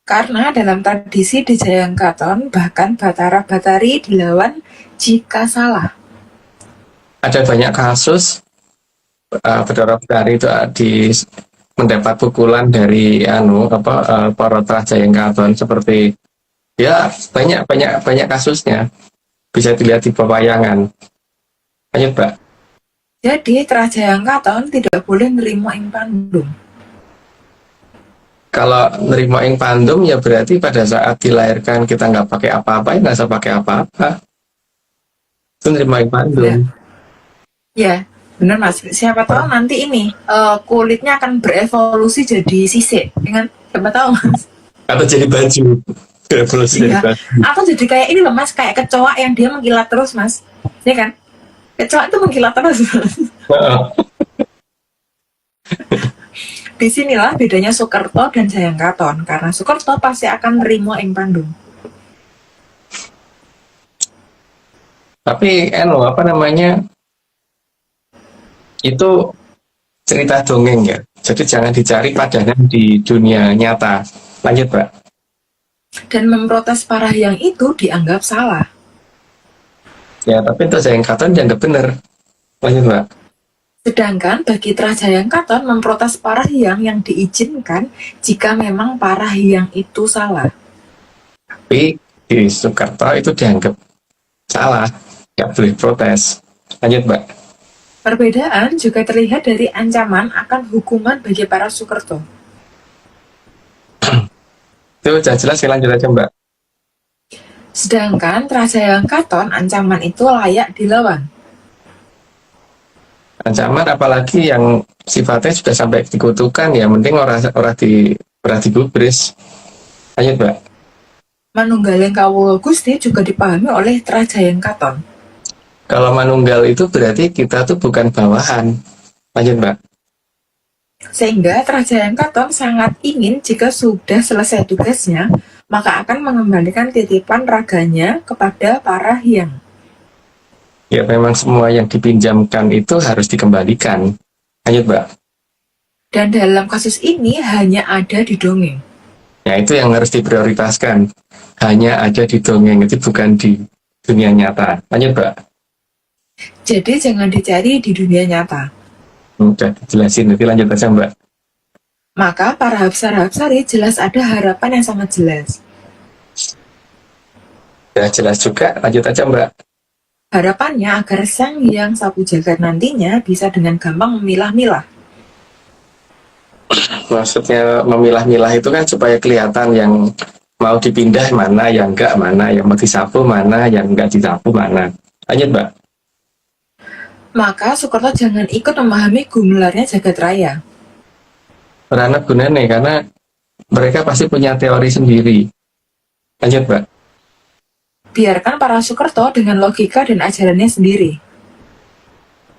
Karena dalam tradisi di Jayangkaton bahkan Batara Batari dilawan jika salah. Ada banyak kasus Batara Batari itu mendapat pukulan dari para Jayangkaton seperti ya banyak kasusnya. Bisa dilihat di pewayangan. Lanjut Mbak. Jadi Trajayangkaton tidak boleh nerima ing pandum. Kalau nerima ing pandum ya berarti pada saat dilahirkan kita nggak pakai apa-apa, ya nggak usah pakai apa-apa. Itu nerima ing pandum. Ya, benar Mas. Siapa tahu nanti ini kulitnya akan berevolusi jadi sisik, kan? Siapa tahu Mas. Atau jadi baju. Revolusi Iya. jadi baju. Atau jadi kayak ini loh Mas, kayak kecoa yang dia mengkilat terus Mas. Ya kan? Kecoa itu mengkilat terus Mas. Disinilah bedanya Soekarto dan Jayangkaton, karena Soekarto pasti akan nerima ing pandum. Tapi itu cerita dongeng ya. Jadi jangan dicari padanan di dunia nyata. Lanjut Mbak. Dan memprotes Parahyang itu dianggap salah. Ya tapi itu Jayangkaton dianggap benar. Lanjut Mbak. Sedangkan bagi Trajayangkaton memprotes Parahyang yang diizinkan jika memang Parahyang itu salah. Tapi di Soekarto itu dianggap salah. Nggak boleh protes. Lanjut Mbak. Perbedaan juga terlihat dari ancaman akan hukuman bagi para Soekarto. Itu sudah jelas, ya lanjut aja Mbak. Sedangkan Trajayangkaton ancaman itu layak dilawan. Ancaman apalagi yang sifatnya sudah sampai dikutukan ya mending orang digubris. Lanjut Mbak. Manunggaling Kawula Gusti juga dipahami oleh Trajayangkaton. Kalau manunggal itu berarti kita tuh bukan bawahan. Lanjut Mbak. Sehingga Trajayangkaton sangat ingin jika sudah selesai tugasnya, maka akan mengembalikan titipan raganya kepada para hyang. Ya memang semua yang dipinjamkan itu harus dikembalikan. Lanjut Mbak. Dan dalam kasus ini hanya ada di dongeng. Ya itu yang harus diprioritaskan. Hanya ada di dongeng, itu bukan di dunia nyata. Lanjut, Mbak. Jadi jangan dicari di dunia nyata. Udah dijelasin, nanti lanjut aja, Mbak. Maka para hapsara-hapsari jelas ada harapan yang sangat jelas. Udah jelas juga, lanjut aja, Mbak. Harapannya agar Sang Hyang Sapu Jagat nantinya bisa dengan gampang memilah-milah. Maksudnya memilah-milah itu kan supaya kelihatan yang mau dipindah mana, yang enggak mana, yang mau disapu mana, yang enggak disapu mana. Lanjut, Mbak. Maka Sukerto jangan ikut memahami gumelarnya jagat raya. Karena gunanya karena mereka pasti punya teori sendiri. Lanjut, Mbak. Biarkan para Sukerto dengan logika dan ajarannya sendiri.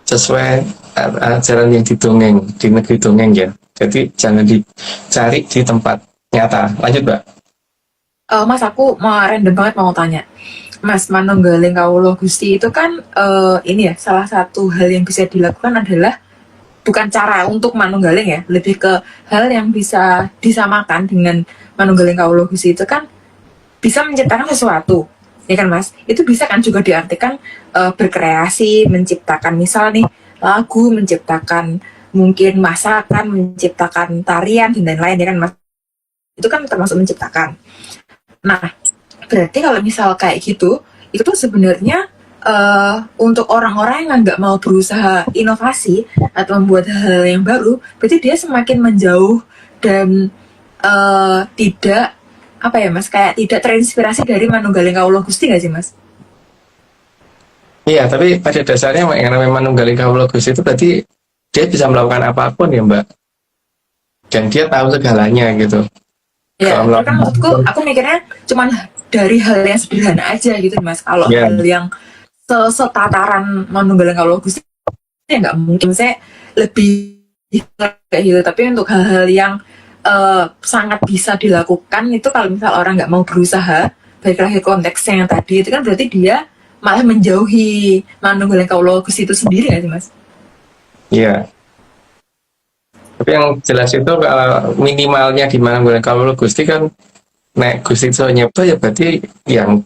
Sesuai ajaran yang didongeng di negeri dongeng ya. Jadi jangan dicari di tempat nyata. Lanjut, Mbak. Mas, aku mau random banget mau tanya. Mas, manunggaling kawula Gusti itu kan ini ya, salah satu hal yang bisa dilakukan adalah bukan cara untuk manunggaling ya, lebih ke hal yang bisa disamakan dengan manunggaling kawula Gusti itu kan bisa menciptakan sesuatu. Ya kan, Mas? Itu bisa kan juga diartikan berkreasi, menciptakan misal nih lagu, menciptakan mungkin masakan, menciptakan tarian dan lain-lain ya kan, Mas? Itu kan termasuk menciptakan. Nah, berarti kalau misal kayak gitu, itu tuh sebenarnya untuk orang-orang yang nggak mau berusaha inovasi atau membuat hal yang baru, berarti dia semakin menjauh dan tidak apa ya, Mas, kayak tidak terinspirasi dari manunggaling kawula Gusti nggak sih, Mas? Iya, tapi pada dasarnya yang namanya manunggaling kawula Gusti itu berarti dia bisa melakukan apapun ya, Mbak. Dan dia tahu segalanya gitu. Ya, Kalau kan maksudku, aku mikirnya cuman dari hal yang sederhana aja gitu, Mas. Kalau Ya. hal yang setataran manunggaling kawula Gusti ya nggak mungkin. Saya lebih kayak gitu. Tapi untuk hal-hal yang sangat bisa dilakukan itu kalau misal orang nggak mau berusaha, balik lagi konteksnya yang tadi itu kan berarti dia malah menjauhi manunggaling kawula Gusti itu sendiri nggak sih, Mas? Iya. Tapi yang jelas itu kalau minimalnya di mana kalau Gusti kan nek Gusti iso nyipta ya berarti yang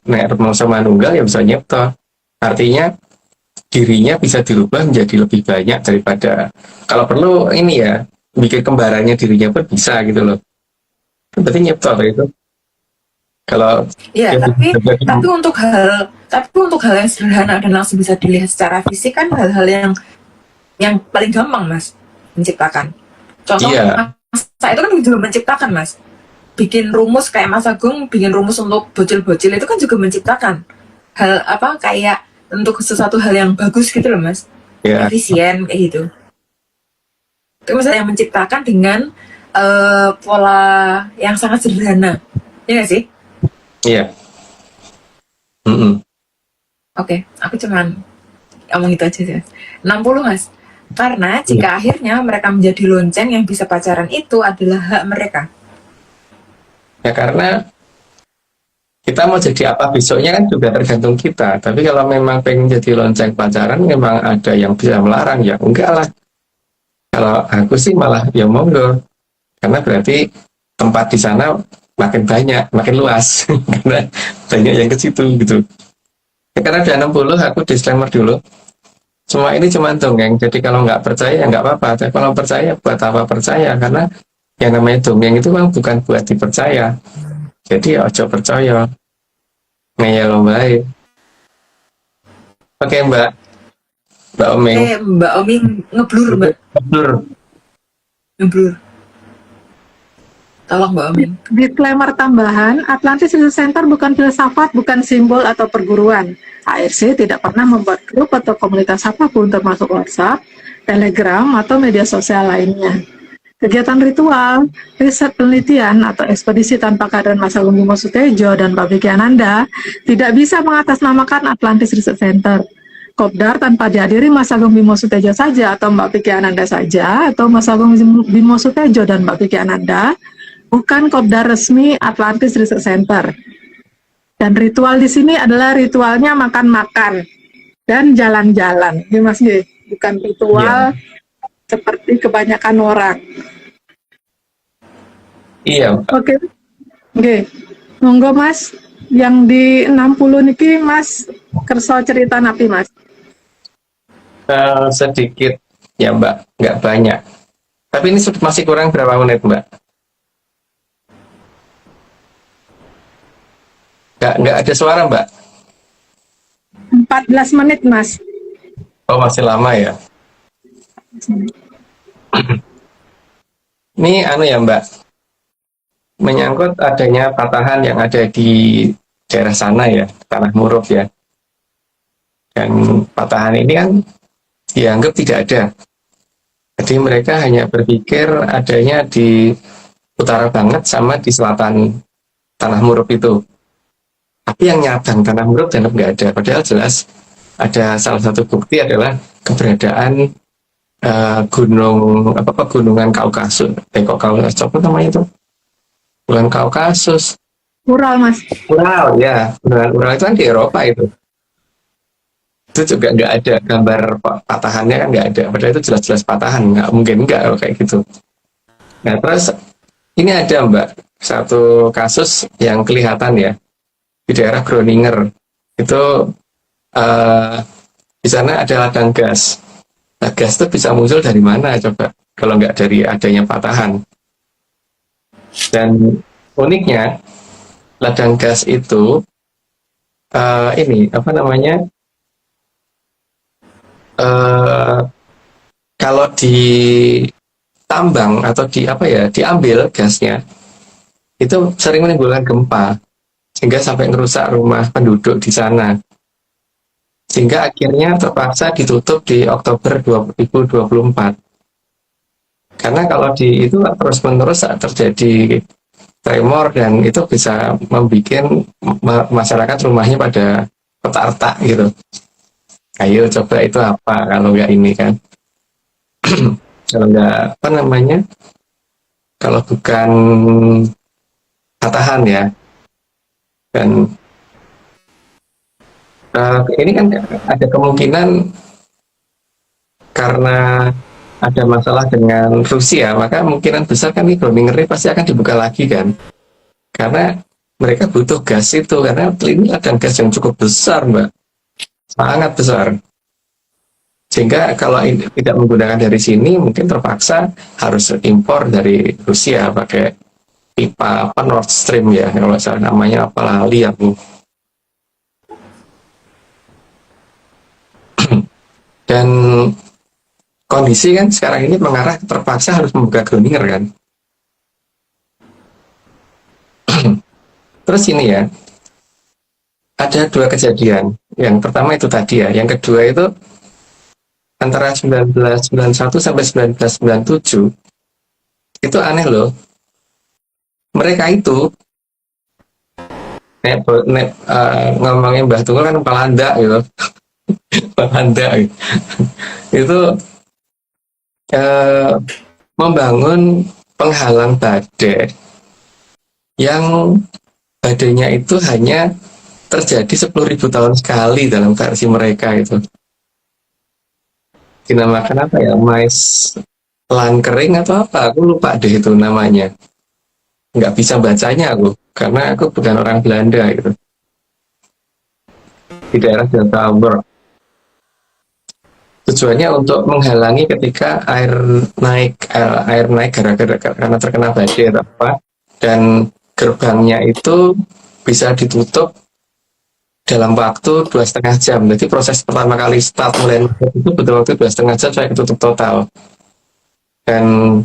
nek mangsa manunggal ya bisa nyipta. Artinya dirinya bisa dirubah menjadi lebih banyak daripada kalau perlu ini ya bikin kembarannya dirinya pun bisa gitu loh. Berarti nyipta loh itu. Kalau Iya, ya, tapi untuk hal yang sederhana dan langsung bisa dilihat secara fisik kan hal-hal yang paling gampang, Mas, menciptakan. Contoh, Iya. masa itu kan juga menciptakan, Mas. Bikin rumus kayak Mas Agung, bikin rumus untuk bocil-bocil itu kan juga menciptakan hal apa kayak untuk sesuatu hal yang bagus gitu loh, Mas. Ya. Efisien kayak gitu. Itu misalnya yang menciptakan dengan pola yang sangat sederhana. Iya nggak sih? Iya. Oke, aku cuman ngomong itu aja sih, Mas. 60, Mas. Karena jika akhirnya mereka menjadi lonceng yang bisa pacaran itu adalah hak mereka. Ya karena kita mau jadi apa besoknya kan juga tergantung kita. Tapi kalau memang pengen jadi lonceng pacaran, memang ada yang bisa melarang, ya enggak lah. Kalau aku sih malah ya monggo. Karena berarti tempat di sana makin banyak, makin luas. Karena banyak yang ke situ gitu. Ya, karena ada 60, aku disclaimer dulu. Semua ini cuma dongeng, jadi kalau nggak percaya ya nggak apa-apa. Tapi kalau percaya, buat apa percaya? Karena yang namanya dongeng itu memang bukan buat dipercaya. Jadi ya ojo percaya. Ngeyel baik. Oke, Mbak Oming. Mbak Omi ngeblur, Mbak. Ngeblur. Tolong, Mbak Omi. Disclaimer tambahan, Atlantis Research Center bukan filsafat, bukan simbol atau perguruan. ARC tidak pernah membuat grup atau komunitas apapun termasuk WhatsApp, Telegram, atau media sosial lainnya. Kegiatan ritual, riset penelitian, atau ekspedisi tanpa kehadiran Mas Agung Bimo Sutejo dan Pak Vicky Ananda tidak bisa mengatasnamakan Atlantis Research Center. Kopdar tanpa dihadiri Mas Agung Bimo Sutejo saja atau Mbak Vicky Ananda saja, atau Mas Agung Bimo Sutejo dan Mbak Vicky Ananda, bukan kopdar resmi Atlantis Research Center. Dan ritual di sini adalah ritualnya makan-makan dan jalan-jalan. Ini Mas G, bukan ritual seperti kebanyakan orang. Iya. Oke. Oke. Monggo Mas, Yang di 60 niki Mas kersa cerita napi Mas. Sedikit ya Mbak, nggak banyak. Tapi ini masih kurang berapa menit Mbak? Nggak ada suara Mbak? 14 menit Mas. Oh masih lama ya. Ini anu ya Mbak, menyangkut adanya patahan yang ada di daerah sana ya, Tanah Muruf ya. Dan patahan ini kan dianggap tidak ada. Jadi mereka hanya berpikir adanya di utara banget sama di selatan Tanah Muruf itu. Tapi yang nyabang Tanah Muruf dianggap nggak ada. Padahal jelas ada salah satu bukti adalah keberadaan gunung apa pegunungan Kaukasus. Kok Kaukasus apa namanya itu? Bukan Kaukasus. Ural Mas. Ural ya, gunungan Ural itu kan di Eropa itu. Itu juga nggak ada gambar patahannya kan nggak ada. Padahal itu jelas-jelas patahan, nggak mungkin nggak kalau kayak gitu. Nah terus ini ada Mbak satu kasus yang kelihatan ya di daerah Groninger itu di sana ada ladang gas. Nah, gas itu bisa muncul dari mana coba kalau nggak dari adanya patahan. Dan uniknya ladang gas itu ini apa namanya kalau ditambang atau di apa ya diambil gasnya itu sering menimbulkan gempa sehingga sampai merusak rumah penduduk di sana. Sehingga akhirnya terpaksa ditutup di Oktober 2024. Karena kalau di itu terus-menerus terjadi tremor dan itu bisa membuat masyarakat rumahnya pada retak-retak gitu. Ayo coba itu apa kalau nggak ini kan? Kalau nggak apa namanya? Kalau bukan patahan ya. Dan ini kan ada kemungkinan karena ada masalah dengan Rusia, maka kemungkinan besar kan ini Groninger pasti akan dibuka lagi kan, karena mereka butuh gas itu, karena ini ladang gas yang cukup besar Mbak, sangat besar, sehingga kalau tidak menggunakan dari sini mungkin terpaksa harus impor dari Rusia pakai pipa apa Nord Stream ya, kalau salah namanya apa lali aku. Dan kondisi kan sekarang ini mengarah terpaksa harus membuka Groninger kan. Terus ini ya, ada dua kejadian. Yang pertama itu tadi ya, yang kedua itu antara 1991 sampai 1997 itu aneh loh. Mereka itu ngomongin Mbah Tunggal kan Palanda gitu. Palanda gitu. Itu membangun penghalang badai yang badainya itu hanya terjadi 10.000 tahun sekali dalam versi mereka itu. Dinamakan apa ya? Mais lan kering atau apa? Aku lupa deh itu namanya. Nggak bisa bacanya aku, karena aku bukan orang Belanda gitu. Di daerah Deltauber. Tujuannya untuk menghalangi ketika air naik gara-gara karena terkena badai atau apa, dan gerbangnya itu bisa ditutup dalam waktu 2,5 jam. Jadi proses pertama kali start mulai itu butuh waktu 2,5 jam saya tutup total. Dan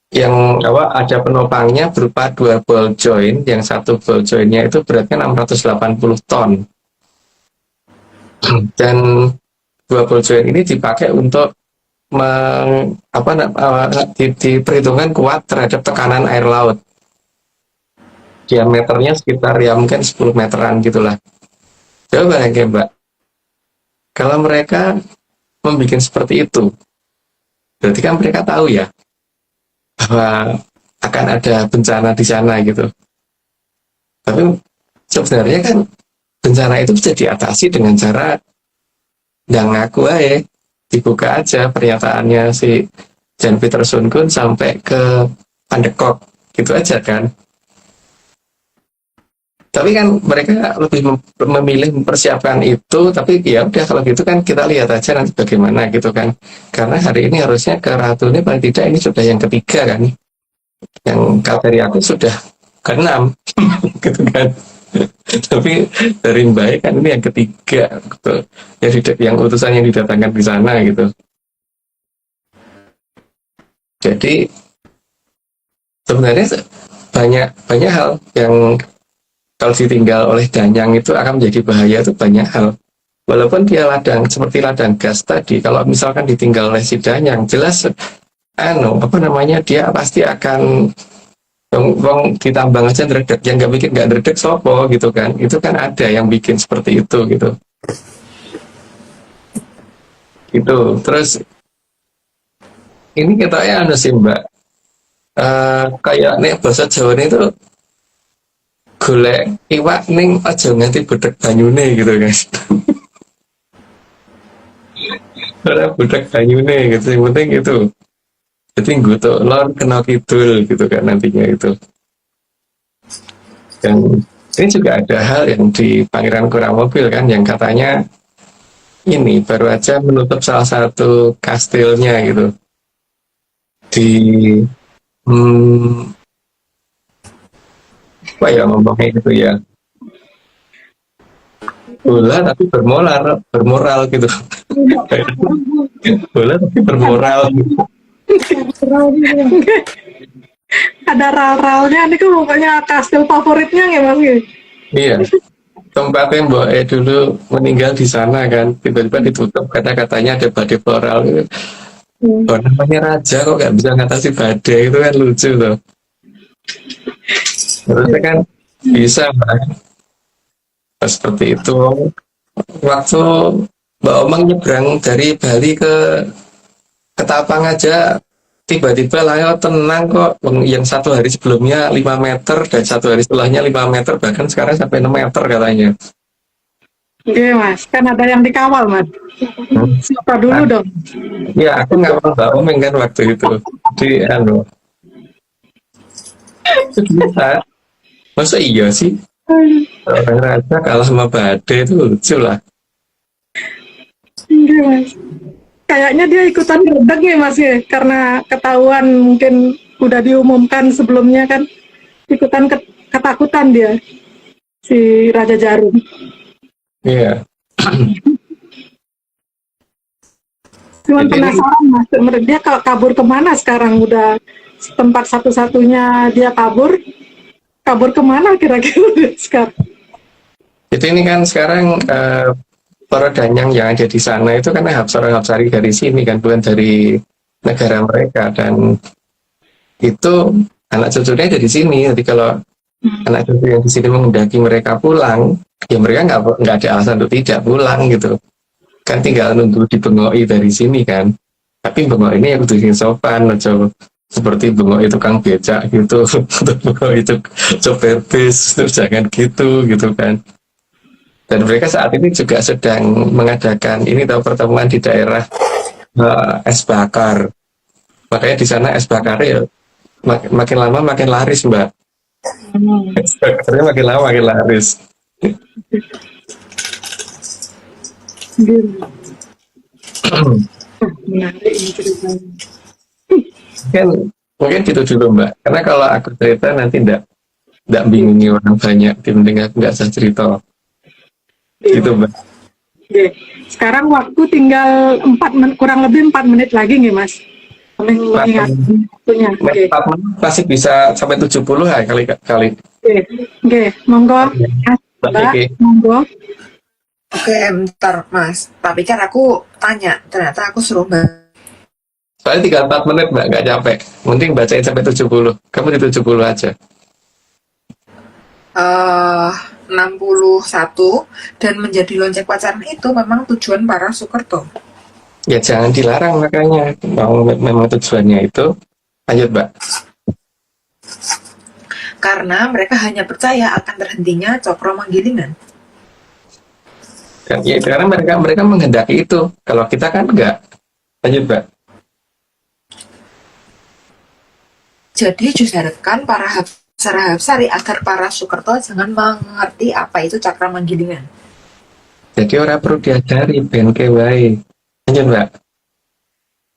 yang ada penopangnya berupa 2 ball joint, yang satu ball jointnya itu beratnya 680 ton. Dan 2 ball joint ini dipakai untuk diperhitungkan kuat terhadap tekanan air laut. Diameternya sekitar ya mungkin 10 meteran gitulah. Coba bayangin Mbak, kalau mereka membuat seperti itu, berarti kan mereka tahu ya bahwa akan ada bencana di sana gitu. Tapi sebenarnya kan bencana itu bisa diatasi dengan cara yang ngaku aja, dibuka aja pernyataannya si Jan Peter Sungkun sampai ke Pandekok, gitu aja kan. Tapi kan mereka lebih memilih mempersiapkan itu, tapi ya udah kalau gitu kan kita lihat aja nanti bagaimana gitu kan. Karena hari ini harusnya ke Ratu ini paling tidak ini sudah yang ketiga kan. Yang kalau dari aku sudah keenam gitu kan. Tapi dari Mbak kan ini yang ketiga gitu. Yang utusan yang didatangkan di sana gitu. Jadi sebenarnya banyak hal yang kalau ditinggal oleh Danyang itu akan menjadi bahaya, itu banyak hal. Walaupun dia ladang seperti ladang gas tadi, kalau misalkan ditinggal oleh si Danyang, jelas dia pasti akan wong ditambang aja ndredeg, yang nggak bikin nggak ndredeg sopo gitu kan. Itu kan ada yang bikin seperti itu gitu. Gitu. Terus ini katanya sih Mbak, kayak nek bahasa Jawa itu golek iwak ning aja nganti bedek banyune gitu guys. Ora bedek banyune gitu, yang penting itu. Jadi tuh lor kena kidul gitu kan nantinya itu. Dan ini juga ada hal yang di Pangeran Kurang Mobil kan, yang katanya ini baru aja menutup salah satu kastilnya gitu di apa ya ngomongnya gitu ya, bola tapi bermoral gitu. Bola tapi bermoral gitu. Ada ral-ralnya, ini kan pokoknya kastil favoritnya ya Mas. Iya, tempatnya Mbak dulu meninggal di sana kan, tiba-tiba ditutup katanya ada badai floral gitu. Oh, namanya raja kok nggak bisa ngatasi badai, itu kan lucu tuh. Terusnya kan bisa Mbak. Seperti itu. Waktu Mbak Omang nyebrang dari Bali ke Ketapang aja, tiba-tiba lah tenang kok. Yang satu hari sebelumnya 5 meter dan satu hari setelahnya 5 meter, bahkan sekarang sampai 6 meter katanya. Oke Mas, kan ada yang dikawal Mas. Siapa dulu dong? Ya, aku ngawal Mbak Omeng kan waktu itu. Jadi itu bisa. Masa iya sih? Orang raja kalah sama badai, itu lucu lah. Oke Mas. Kayaknya dia ikutan redeg nih Mas ya, karena ketahuan mungkin udah diumumkan sebelumnya kan, ikutan ketakutan dia, si Raja Jarum. Iya. Cuman penasaran Mas, dia kabur kemana sekarang? Udah tempat satu-satunya dia kabur kemana kira-kira sekarang? Jadi ini kan sekarang para Danyang yang ada di sana itu kan Hapsara-Hapsari dari sini kan, bukan dari negara mereka, dan itu anak cucunya ada di sini. Jadi kalau anak cucu yang di sini menghendaki mereka pulang, ya mereka nggak ada alasan untuk tidak pulang gitu. Kan tinggal nunggu dibengoi dari sini kan. Tapi bengok ini yang kudu sopan, aja seperti bengok itu tukang becak gitu, bengok itu sopir bis, terus jangan gitu kan. Dan mereka saat ini juga sedang mengadakan pertemuan di daerah es bakar. Makanya di sana es bakar ya makin lama makin laris Mbak. Es bakarnya makin lama makin laris. Menarik ini ceritanya. Mungkin gitu dulu Mbak. Karena kalau aku cerita nanti ndak bingungi orang banyak. Mending aku nggak usah cerita. Gitu Mbak. Oke. Sekarang waktu tinggal kurang lebih 4 menit lagi nih Mas. Mengingat waktunya. Oke. 4 menit masih bisa sampai 70 ya kali. Oke. Monggo. Mbak, monggo. Oke, bentar Mas. Tapi kan aku tanya, ternyata aku suruh Mbak. Soalnya tinggal 4 menit Mbak, nggak capek. Mending bacain sampai 70. Kamu di 70 aja. 61 dan menjadi lonceng pacaran itu memang tujuan para Sukerto. Ya jangan dilarang makanya. Memang tujuannya itu. Lanjut Mbak. Karena mereka hanya percaya akan terhentinya Cokro Manggilingan. Dan ya karena mereka menghendaki itu. Kalau kita kan enggak. Lanjut Mbak. Jadi diharapkan para Sarahapsari agar para Sukerto jangan mengerti apa itu cakra manggilingan. Jadi orang perlu diajari ben wae. Lanjut, Mbak.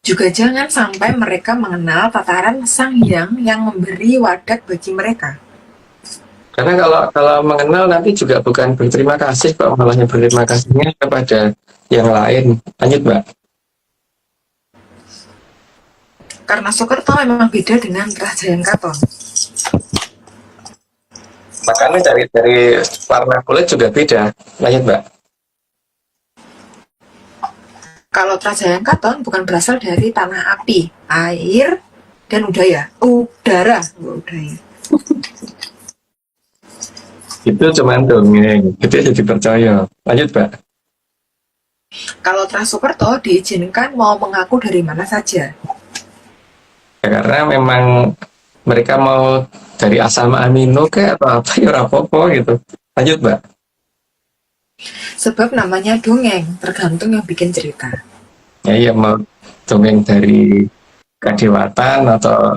Juga jangan sampai mereka mengenal tataran Sang Hyang yang memberi wadat bagi mereka. Karena kalau mengenal nanti juga bukan berterima kasih kok, malahnya berterima kasihnya kepada yang lain. Lanjut, Mbak. Karena Sukerto memang beda dengan Raja Yangkaton. Makanya dari warna kulit juga beda. Lanjut, Mbak. Kalau Raja Yangkaton bukan berasal dari tanah api, air, dan udara. Udara. Itu cuma dongeng. Itu jadi percaya. Lanjut, Mbak. Kalau Sukerto diizinkan mau mengaku dari mana saja. Ya, karena memang mereka mau dari asam amino kayak atau apa ya apa-apa gitu. Lanjut, Mbak. Sebab namanya dongeng, tergantung yang bikin cerita. Ya, iya, mau dongeng dari kadewatan atau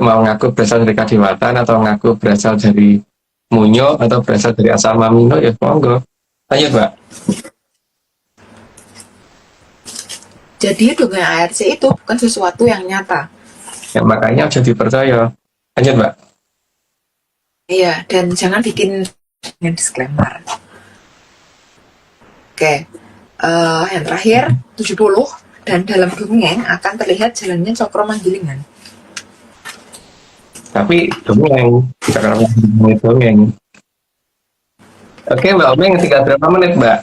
mau ngaku berasal dari kadewatan atau ngaku berasal dari munyo atau berasal dari asam amino ya monggo. Lanjut, Mbak. Jadi dongeng ARC itu bukan sesuatu yang nyata. Ya makanya harus dipercaya. Lanjut, Mbak. Iya, dan jangan bikin disclaimer. Oke, yang terakhir 70, dan dalam dongeng akan terlihat jalannya cakra manggilingan. Tapi dongeng, karena dongeng. Oke, Mbak Omeng, tinggal berapa menit, Mbak?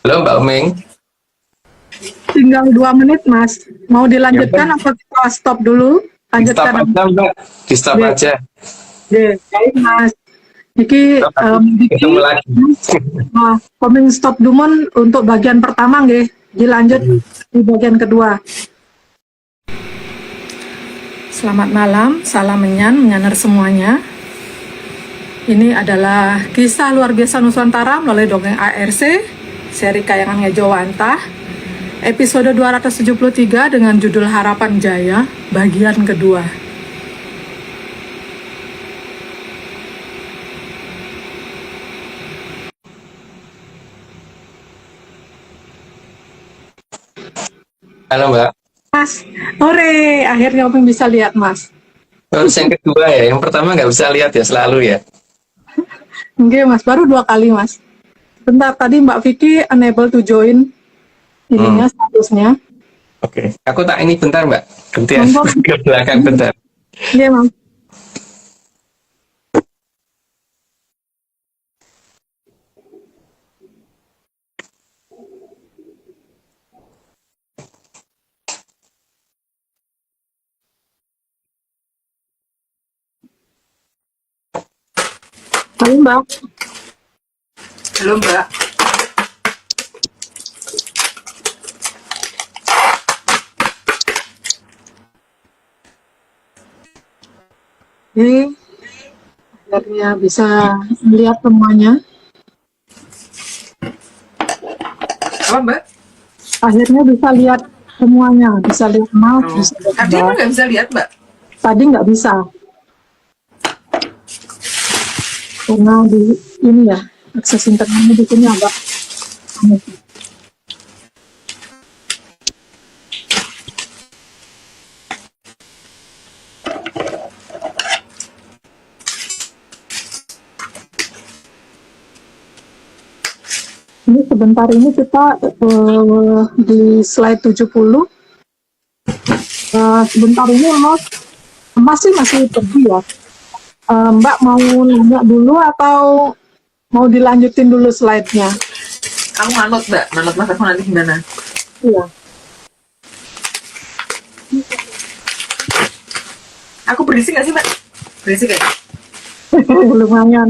Halo, Mbak Omeng. Tinggal 2 menit, Mas. Mau dilanjutkan Ya, apa kita stop dulu? Di stop Lanjutkan. aja, Mbak. Di stop Ya. aja. Oke, baik, Mas. Niki, Ketemu lagi. coming stop Dumon untuk bagian pertama, nggih. Dilanjut di bagian kedua. Selamat malam, salam menyanar semuanya. Ini adalah kisah luar biasa Nusantara melalui dongeng ARC, seri Kayangan Ngejowantah, episode 273 dengan judul Harapan Jaya, bagian kedua. Halo, Mbak. Mas, hore, akhirnya Om bisa lihat, Mas. Terus yang kedua ya, yang pertama nggak bisa lihat ya selalu ya. Oke, Mas, baru 2 kali, Mas. Bentar, tadi Mbak Vicky unable to join ininya, statusnya. Oke, aku tak ini bentar, Mbak. Gantian Monggo. ke belakang bentar. Iya, Mas. Halo, Mbak. Halo, Mbak. Oke, akhirnya bisa melihat semuanya. Apa, Mbak? Akhirnya bisa lihat semuanya. Bisa lihat Mas, bisa lihat Tadi Mbak. nggak bisa lihat, Mbak. Tadi nggak bisa. Karena di ini ya, akses internetnya di sini agak aneh. Ini sebentar ini kita di slide 70. Sebentar ini masih pergi ya. Mbak mau nanya dulu atau mau dilanjutin dulu slide-nya? Aku manut, Mbak. Manut Mas, aku nanti gimana? Iya. Aku berisik nggak sih, Mbak? Berisik ya? Lumayan.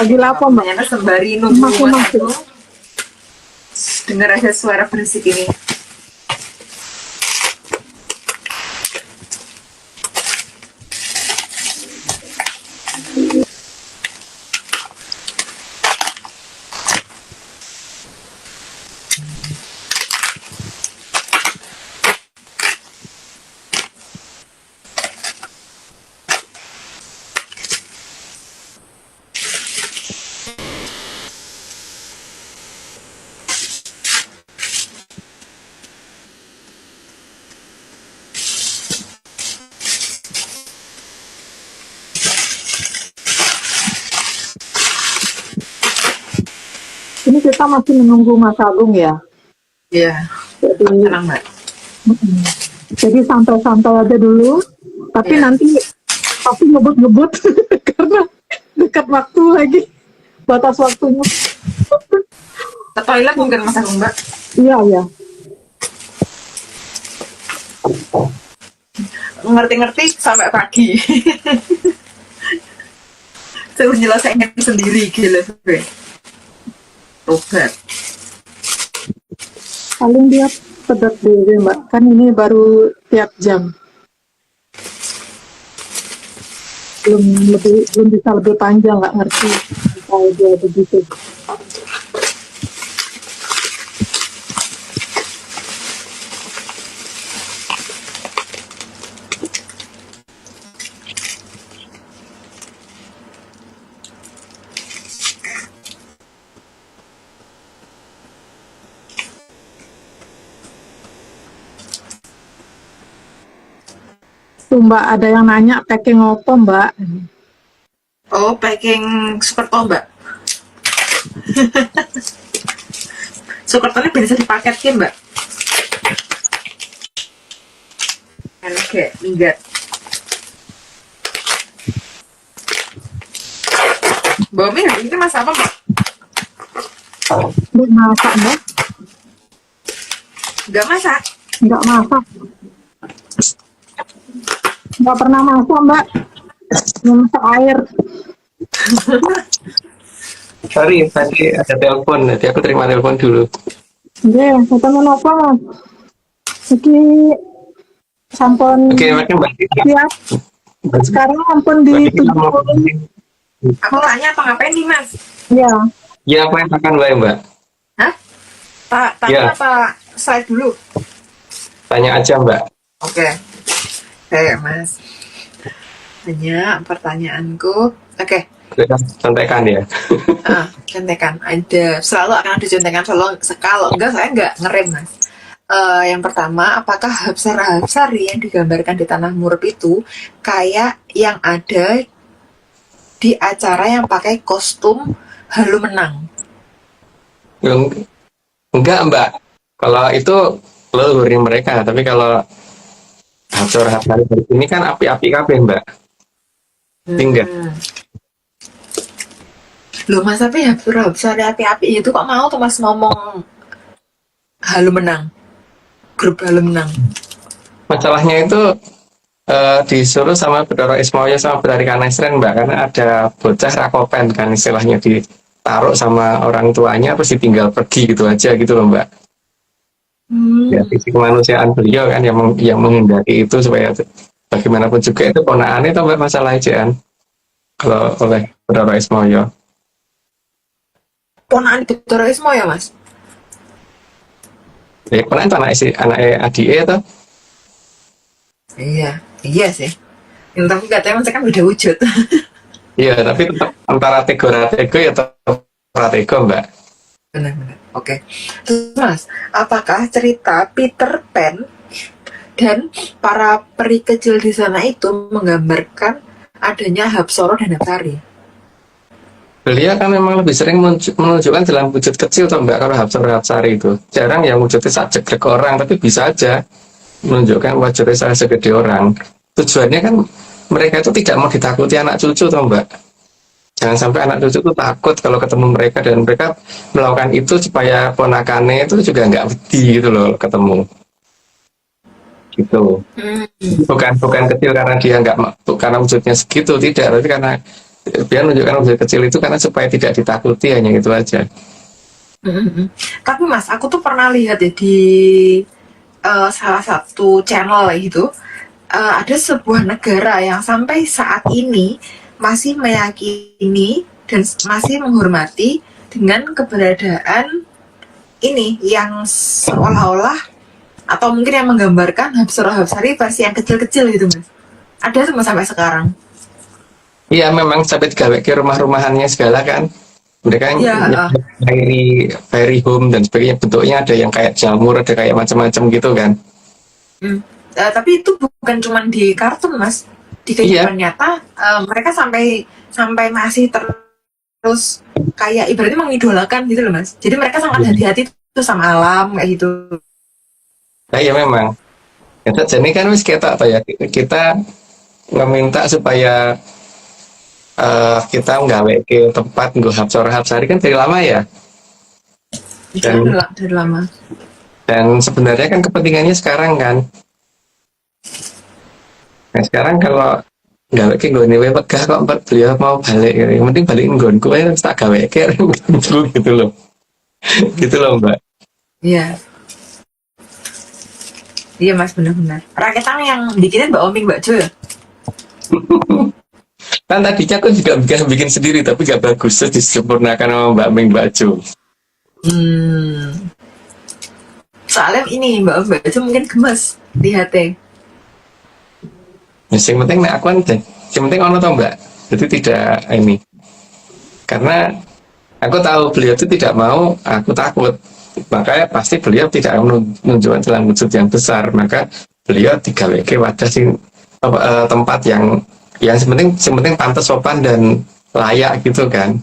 Lagi lapar, Mbak. Ternyata sembari nunggu Masih. Mas itu, dengar aja suara berisik ini. kita masih menunggu Mas Agung ya. Iya, Jadi, tenang Mbak. jadi santai-santai aja dulu. Tapi Iya. nanti pasti ngebut-ngebut karena dekat waktu lagi, batas waktunya. Ke toilet mungkin Mas Agung Mbak. Iya, iya. Ngerti-ngerti sampai pagi. Saya menyelesaikan sendiri gila gue. Tobat. Paling dia sedot diri Mbak. Kan ini baru tiap jam. Belum bisa lebih panjang, nggak ngerti kalau dia begitu. Tuh Mbak, ada yang nanya packing apa Mbak? Oh, packing Superto Mbak. Supertonya bisa dipaketin Mbak. Enak kayak minggat. Bawangnya hari ini mas apa Mbak? Mbak masak Mbak? Gak masak. Nggak masak. Nggak pernah masak Mbak. Masak air. Sorry, tadi ada telepon, nanti aku terima telepon dulu. Oke, kita mau apa Mas? Iki sampun Oke, makin balik. siap. Sekarang ampun di Berarti kita mau 70. Aku tanya apa ngapain nih mas? Ya, ya apa yang akan Mbak? Hah? Tanya Ya. apa slide dulu? Tanya aja Mbak. Oke. Mas. Tanya pertanyaanku. Oke. Kita sampaikan ya. Contekan ada selalu akan ada contekan kalau enggak saya enggak ngerem mas. Yang pertama, apakah hapsara-hapsari yang digambarkan di Tanah Murub itu kayak yang ada di acara yang pakai kostum halu menang? Enggak Mbak. Kalau itu leluhurnya mereka, tapi kalau hapsara ini kan api-api kabeh Mbak. Tinggal. Loh mas, tapi hapsara api-api itu kok mau tuh mas ngomong halu menang, grup halu menang? Masalahnya itu disuruh sama Bedoro Ismoyo sama Betari Kanesren Mbak, karena ada bocah rakopen kan istilahnya, ditaruh sama orang tuanya terus ditinggal pergi gitu aja gitu loh Mbak. Ya, sisi kemanusiaan beliau kan yang menghindari itu supaya bagaimanapun juga itu ponakannya itu Mbak, masalah ejaan kalau oleh Bedoro Ismoyo. Ponakan terorisme ya mas? Ya, ponakan itu anak adike itu. Iya sih. Yang tapi katanya mas kan beda wujud. Iya, tapi tetap antara tego ya tetap pratego Mbak. Benar-benar. Oke. Terus mas, apakah cerita Peter Pan dan para peri kecil di sana itu menggambarkan adanya Hapsara dan Hapsari? Beliau kan memang lebih sering menunjukkan dalam wujud kecil toh Mbak, kalau Hapsari itu. Jarang yang wujudnya sajek ke orang, tapi bisa aja menunjukkan wajahnya saya segede orang. Tujuannya kan mereka itu tidak mau ditakuti anak cucu toh Mbak. Jangan sampai anak cucu itu takut kalau ketemu mereka, dan mereka melakukan itu supaya ponakannya itu juga nggak wedi gitu loh ketemu. Gitu. Bukan kecil karena dia nggak karena wujudnya segitu, tidak, tapi karena biar menunjukkan wujud kecil itu karena supaya tidak ditakuti, hanya itu aja. Tapi mas, aku tuh pernah lihat ya di salah satu channel gitu, ada sebuah negara yang sampai saat ini masih meyakini dan masih menghormati dengan keberadaan ini yang seolah-olah atau mungkin yang menggambarkan Hapsara-Hapsari versi yang kecil-kecil gitu mas. Ada sama sampai sekarang. Iya, memang sampai digawe ke rumah-rumahannya segala kan. Mereka Ya, fairy home dan sebagainya, bentuknya ada yang kayak jamur, ada kayak macam-macam gitu kan. tapi itu bukan cuma di kartun mas, di kehidupan nyata mereka sampai masih terus kayak ibaratnya mengidolakan gitu loh Mas. Jadi mereka sangat hati-hati tuh sama alam kayak gitu. Nah, ya memang. Kita jadi kan wis kita apa ya? Kita meminta supaya kita nggawe ke tempat nggo Hapsari kan dari lama ya. Itu Dan dari lama. dan sebenarnya kan kepentingannya sekarang kan. Nah, sekarang kalau gawe ke nggone wae wegah kok beliau mau balik. Yang penting balikin nggonku ae terus tak gawe ke gitu loh. Gitu loh, Mbak. Iya. Iya Mas, benar-benar. Raketan yang bikinin Mbak Oming Mbak Jo ya? Kan tadinya aku juga bikin sendiri tapi gak bagus terus disempurnakan sama Mbak Ming Mbak Jo. Soalnya ini Mbak Jo mungkin gemes di hati. Yang penting nek aku kan yang penting ono toh Mbak. Jadi tidak ini. Karena aku tahu beliau itu tidak mau, aku takut. Makanya pasti beliau tidak akan menunjukkan dalam wujud yang besar. Maka beliau digaweke wadah sing tempat yang sepenting pantas sopan dan layak gitu kan.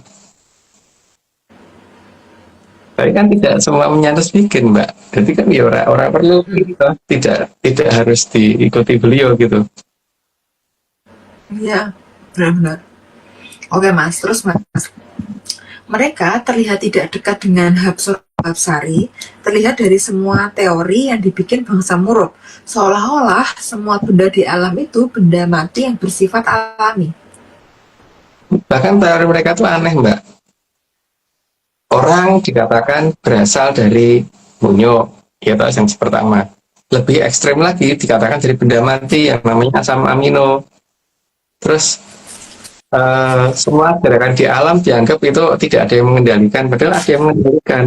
Tapi kan tidak semua menyantos bikin Mbak. Jadi kan ya orang perlu gitu. Tidak harus diikuti beliau gitu. Iya, benar-benar. Oke Mas, terus Mas. Mereka terlihat tidak dekat dengan Hapsari, terlihat dari semua teori yang dibikin bangsa Muruk. Seolah-olah semua benda di alam itu benda mati yang bersifat alami. Bahkan teori mereka tuh aneh Mbak. Orang dikatakan berasal dari bunyo, ya yang pertama. Lebih ekstrem lagi dikatakan dari benda mati yang namanya asam amino. Terus semua gerakan di alam dianggap itu tidak ada yang mengendalikan, padahal ada yang mengendalikan.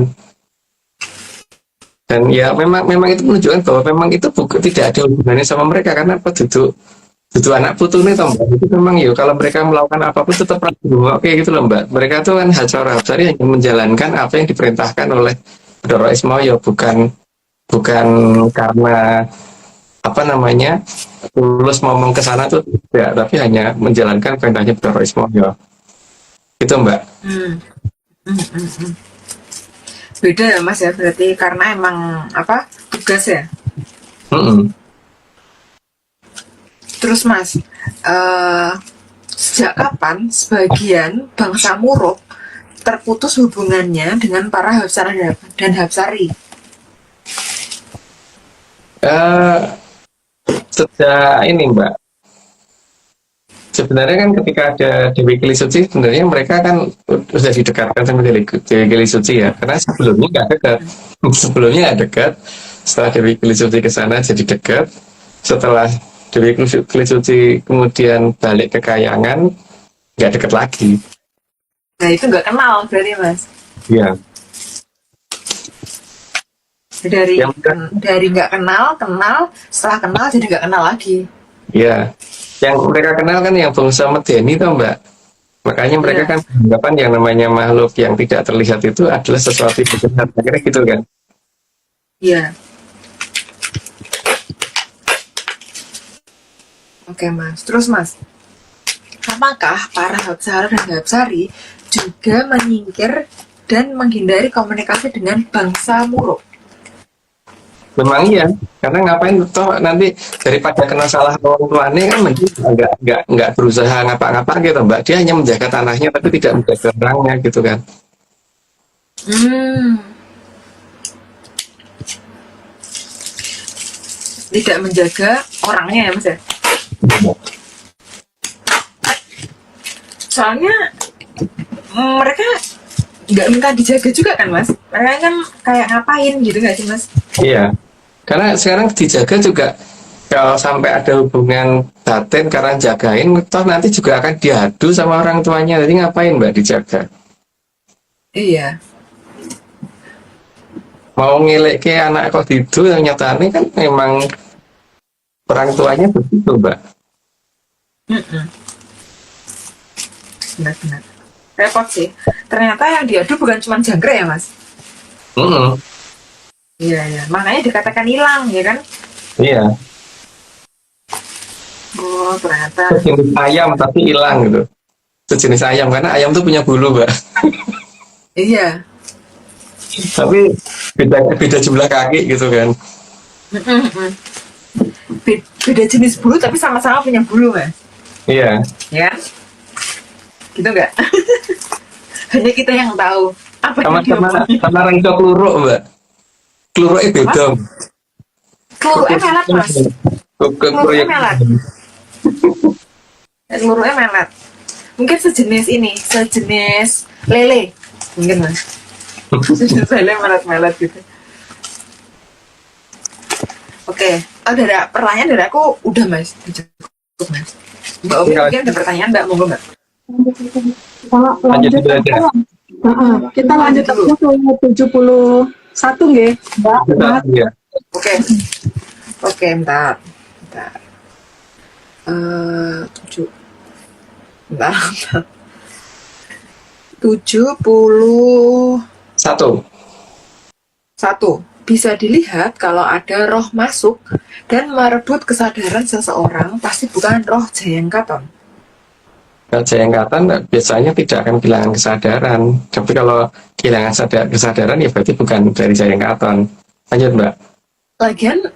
Dan ya memang itu menunjukkan bahwa memang itu tidak ada hubungannya sama mereka karena apa duduk anak putu nih toh Mbak. Itu memang ya kalau mereka melakukan apapun tetap oke gitu loh Mbak. Mereka tuh kan Hapsari hanya menjalankan apa yang diperintahkan oleh Doro Ismoyo, bukan karena apa namanya tulus ngomong ke sana tuh ya, tapi hanya menjalankan perintahnya Doro Ismoyo. Itu Mbak. Beda ya Mas ya, berarti karena emang apa tugas ya. Terus Mas, sejak kapan sebagian bangsa Muruk terputus hubungannya dengan para Hapsari dan Hapsari? Sejak ini Mbak, sebenarnya kan ketika ada Dewi Kilisuci sebenarnya mereka kan sudah didekatkan sama Dewi Kilisuci ya, karena sebelumnya nggak dekat. Setelah Dewi Kilisuci ke sana jadi dekat. Setelah Dewi Kilisuci kemudian balik ke Kayangan nggak dekat lagi. Nah itu nggak kenal berarti Mas? Iya. Dari nggak kenal, setelah kenal jadi nggak kenal lagi. Iya. Yang mereka kenal kan yang bangsa Medeni toh Mbak. Makanya mereka kan beranggapan yang namanya makhluk yang tidak terlihat itu adalah sesuatu yang terlihat. Akhirnya gitu kan. Iya. Oke Mas. Terus Mas, apakah para Hapsari dan Hapsari juga menyingkir dan menghindari komunikasi dengan bangsa Muruk? Memang iya, karena ngapain toh nanti daripada kena salah orang tuanya kan mending nggak berusaha ngapa-ngapa gitu Mbak. Dia hanya menjaga tanahnya tapi tidak menjaga orangnya gitu kan. Tidak menjaga orangnya ya Mas ya? Soalnya mereka nggak minta dijaga juga kan Mas? Mereka kan kayak ngapain gitu nggak sih Mas? Iya, karena sekarang dijaga juga kalau sampai ada hubungan batin karena jagain, toh nanti juga akan diadu sama orang tuanya. Jadi ngapain Mbak dijaga? Iya. Mau ngelek ke anak kok itu yang nyatanya kan memang orang tuanya begitu Mbak. Benar-benar. Repot sih. Ternyata yang diadu bukan cuma jangkrik ya Mas? Iya, iya. Makanya dikatakan hilang, ya kan? Iya. Oh, ternyata. Jenis ayam tapi hilang gitu. sejenis ayam, karena ayam tuh punya bulu, Mbak. Iya. Tapi beda jumlah kaki gitu kan. Beda jenis bulu tapi sama-sama punya bulu, Mas. Iya. Ya. Gitu nggak? Hanya kita yang tahu. Apa yang Sama rengco kluruk, Mbak. Kluruknya beda. Kluruknya melet, Mas. Kluruknya melet. Kluruknya melet. Mungkin sejenis lele. Mungkin, Mas. Sejenis lele melet-melet gitu. Oke. Ada pertanyaan dari aku. Udah, Mas. Cukup, Mas. Mbak Umi mungkin ada pertanyaan, Mbak? Monggo, Mbak. Lanjut aja. Kita lanjut aja ke 71 nggih, Mbak. Iya. Oke, bentar. 7. Bentar. 71. Bisa dilihat kalau ada roh masuk dan merebut kesadaran seseorang, pasti bukan roh Jayangkaton. Kalau Jayangkatan biasanya tidak akan kehilangan kesadaran. Tapi kalau kehilangan kesadaran ya berarti bukan dari Jayangkatan. Lanjut, Mbak. Lagian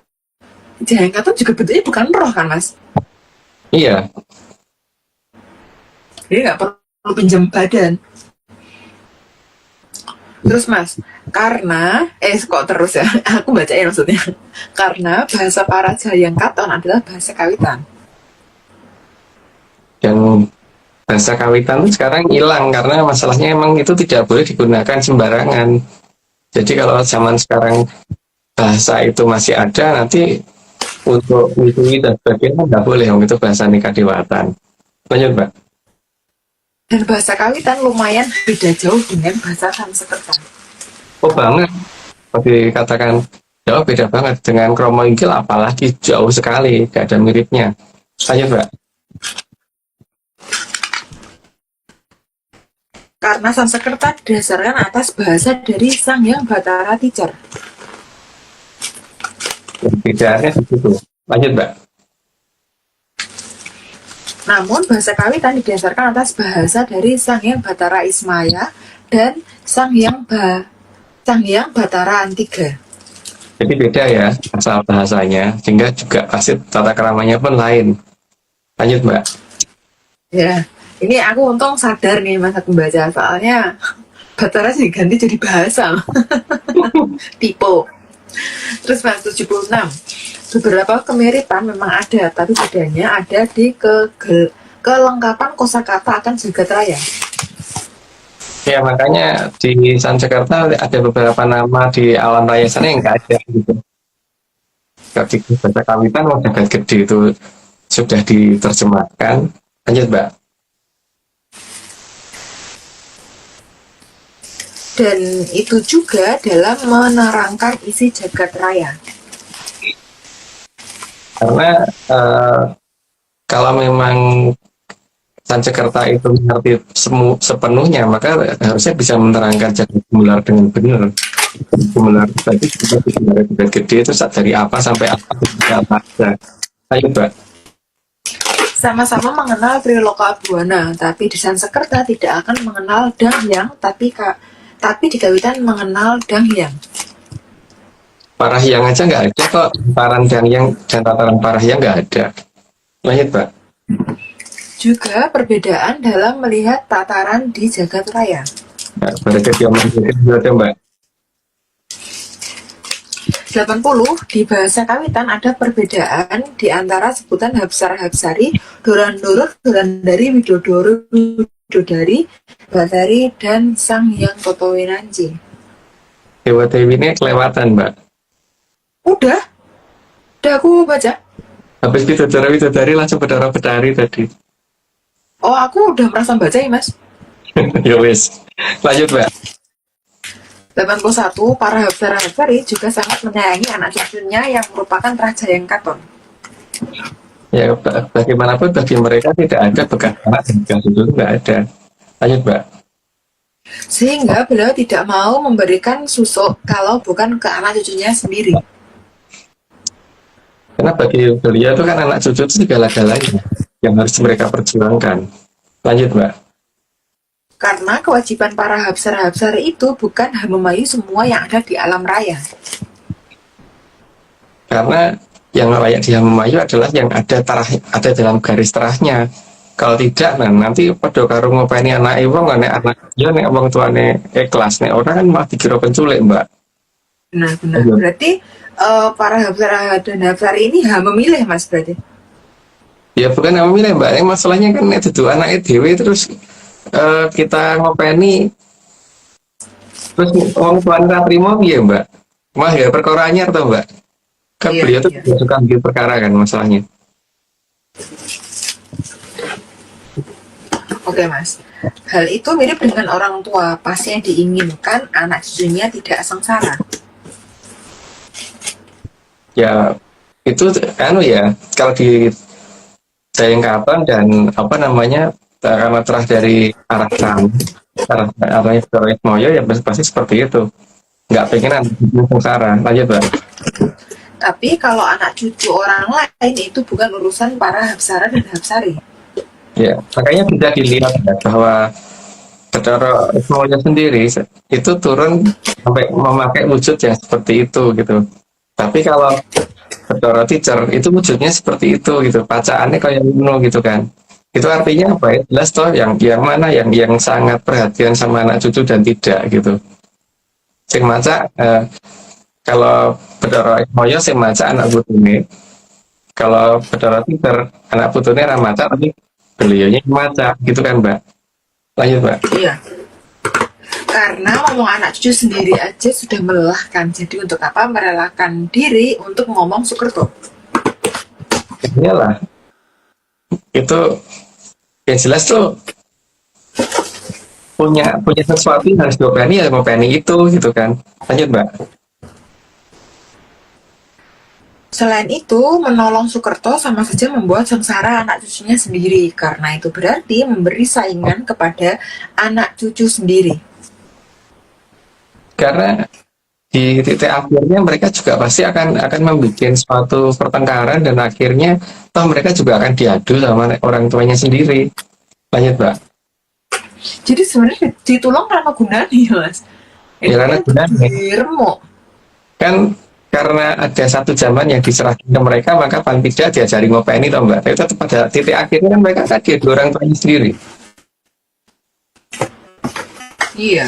Jayangkaton juga bentuknya bukan roh kan, Mas? Iya. Jadi nggak perlu pinjam badan. Terus, Mas, karena kok terus ya? Aku bacain maksudnya. Karena bahasa para Jayangkaton adalah bahasa kawitan. Dan bahasa kawitan itu sekarang hilang karena masalahnya emang itu tidak boleh digunakan sembarangan. Jadi kalau zaman sekarang bahasa itu masih ada, nanti untuk menyusui dan sebagainya nggak boleh, itu bahasa nikah dewatan. Lanjut, Mbak. Dan bahasa kawitan lumayan beda jauh dengan bahasa Sanskerta. Oh banget. Seperti dikatakan, jauh beda banget. Dengan Kromo Inggil apalagi jauh sekali, gak ada miripnya. Lanjut, Mbak. Karena Sanskerta didasarkan atas bahasa dari Sang Hyang Bathara Teacher. Bedanya di situ. Lanjut, Mbak. Namun bahasa kawitan didasarkan atas bahasa dari Sang Hyang Bathara Ismaya dan Sang Hyang Bathara Antiga. Jadi beda ya asal bahasanya, sehingga juga pasti tata keramanya pun lain. Lanjut, Mbak. Ya, ini aku untung sadar nih masa pembaca, soalnya Bathara sih ganti jadi bahasa. Tipe. Terus Mas 76. Beberapa kemiripan memang ada, tapi bedanya ada di kelengkapan kosakata akan jagat raya. Ya makanya di Sanskerta ada beberapa nama di alam raya sana yang nggak ada gitu. Ketika bahasa kawitan mau jagat gede itu sudah diterjemahkan. Lanjut, Mbak. Dan itu juga dalam menerangkan isi jagat raya. Karena kalau memang Sanskerta itu mengerti sepenuhnya, maka harusnya bisa menerangkan jagat gemular dengan benar. Gemular tadi kita jagat gede itu dari apa sampai apa saja. Ayo, Mbak. Sama-sama mengenal Triloka Buana, tapi di Sanskerta tidak akan mengenal Danghyang, tapi di kawitan mengenal Danghyang. Parahyang aja nggak ada kok, tataran Danghyang dan tataran Parahyang nggak ada. Lanjut, Mbak. Juga perbedaan dalam melihat tataran di jagat raya. Nah, berarti dia ada, Mbak. 80, di bahasa kawitan ada perbedaan di antara sebutan Hapsara-Hapsari, Doran-Doror, Dorandari, Widodoro, Widodari, Bathari, dan Sang Hyang Totowinanci. Dewa Dewi ini kelewatan, Mbak. Udah aku baca. Habis Widodari langsung Bedara-Bedari tadi. Oh, aku udah merasa baca ya, Mas. Ya wis. Lanjut, Mbak. 81, para Hapsara-Hapsari juga sangat menyayangi anak cucunya yang merupakan Raja Jayangkaton. Ya, bagaimanapun bagi mereka tidak ada bekas anak dan bekas cucu, nggak ada. Lanjut, Mbak. Sehingga beliau tidak mau memberikan susuk kalau bukan ke anak cucunya sendiri. Karena bagi beliau itu kan anak cucu itu segala-galanya yang harus mereka perjuangkan. Lanjut, Mbak. Karena kewajiban para Hapsara-Hapsari itu bukan memayu semua yang ada di alam raya. Karena yang layak dihamayu adalah yang ada dalam garis terahnya. Kalau tidak, nah nanti pada karo ngopeni anak wong anak dia nek wong tuane ikhlas nek orang kan malah dikira penculik, Mbak. Benar-benar. Iya. Berarti para Hapsara dan Hapsari ini memilih, Mas, berarti? Ya bukan yang memilih, Mbak. Yang masalahnya kan nek dudu anak dewe terus kita ngopeni terus wong tuane ra trimo piye, Mbak? Mah ya perkara anyar toh, Mbak. Kan Iya, beliau tuh iya. tidak suka bikin perkara kan masalahnya. Oke, Mas. Hal itu mirip dengan orang tua, pasti yang diinginkan anak cucunya tidak sengsara. Ya itu anu ya kalau di Jayengkapan dan apa namanya karena terah dari arah sana arahnya ke Moyo ya pasti seperti itu, nggak pengen anak cucu sengsara. Lanjut, Mbak. Tapi kalau anak cucu orang lain itu bukan urusan para Hapsara dan Hapsari. Ya makanya bisa dilihat ya, bahwa Bathara Moyo sendiri itu turun sampai memakai wujud yang seperti itu gitu. Tapi kalau Bathara Teacher itu wujudnya seperti itu gitu, bacaannya kayak ngono gitu kan. Itu artinya apa ya? Jelas toh yang mana yang sangat perhatian sama anak cucu dan tidak gitu. Sing maca kalau Bathara Moyo sing maca anak putune. Kalau Bathara Teacher anak putune ra maca tapi beliaunya maca gitu kan, Mbak. Lanjut, Mbak. Iya. Karena ngomong anak cucu sendiri aja sudah melelahkan. Jadi untuk apa merelakan diri untuk ngomong Sukerto? Iyalah. Itu yang jelas tuh punya sesuatu yang harus diopeni ya ngopeni itu gitu kan. Lanjut, Mbak. Selain itu, menolong Sukerto sama saja membuat sengsara anak cucunya sendiri. Karena itu berarti memberi saingan kepada anak cucu sendiri. Karena di titik akhirnya mereka juga pasti akan membuat suatu pertengkaran dan akhirnya toh mereka juga akan diadu sama orang tuanya sendiri. Lanjut, Mbak. Jadi sebenarnya ditolong karena gunanya, Mas. Ya, karena gunanya. Diremuk. Kan karena ada satu zaman yang diserahkan ke mereka maka paling tidak diajari ngopeni toh, Mbak. Tapi tetap pada titik akhirnya kan mereka kan diadu orang tuanya sendiri. Iya.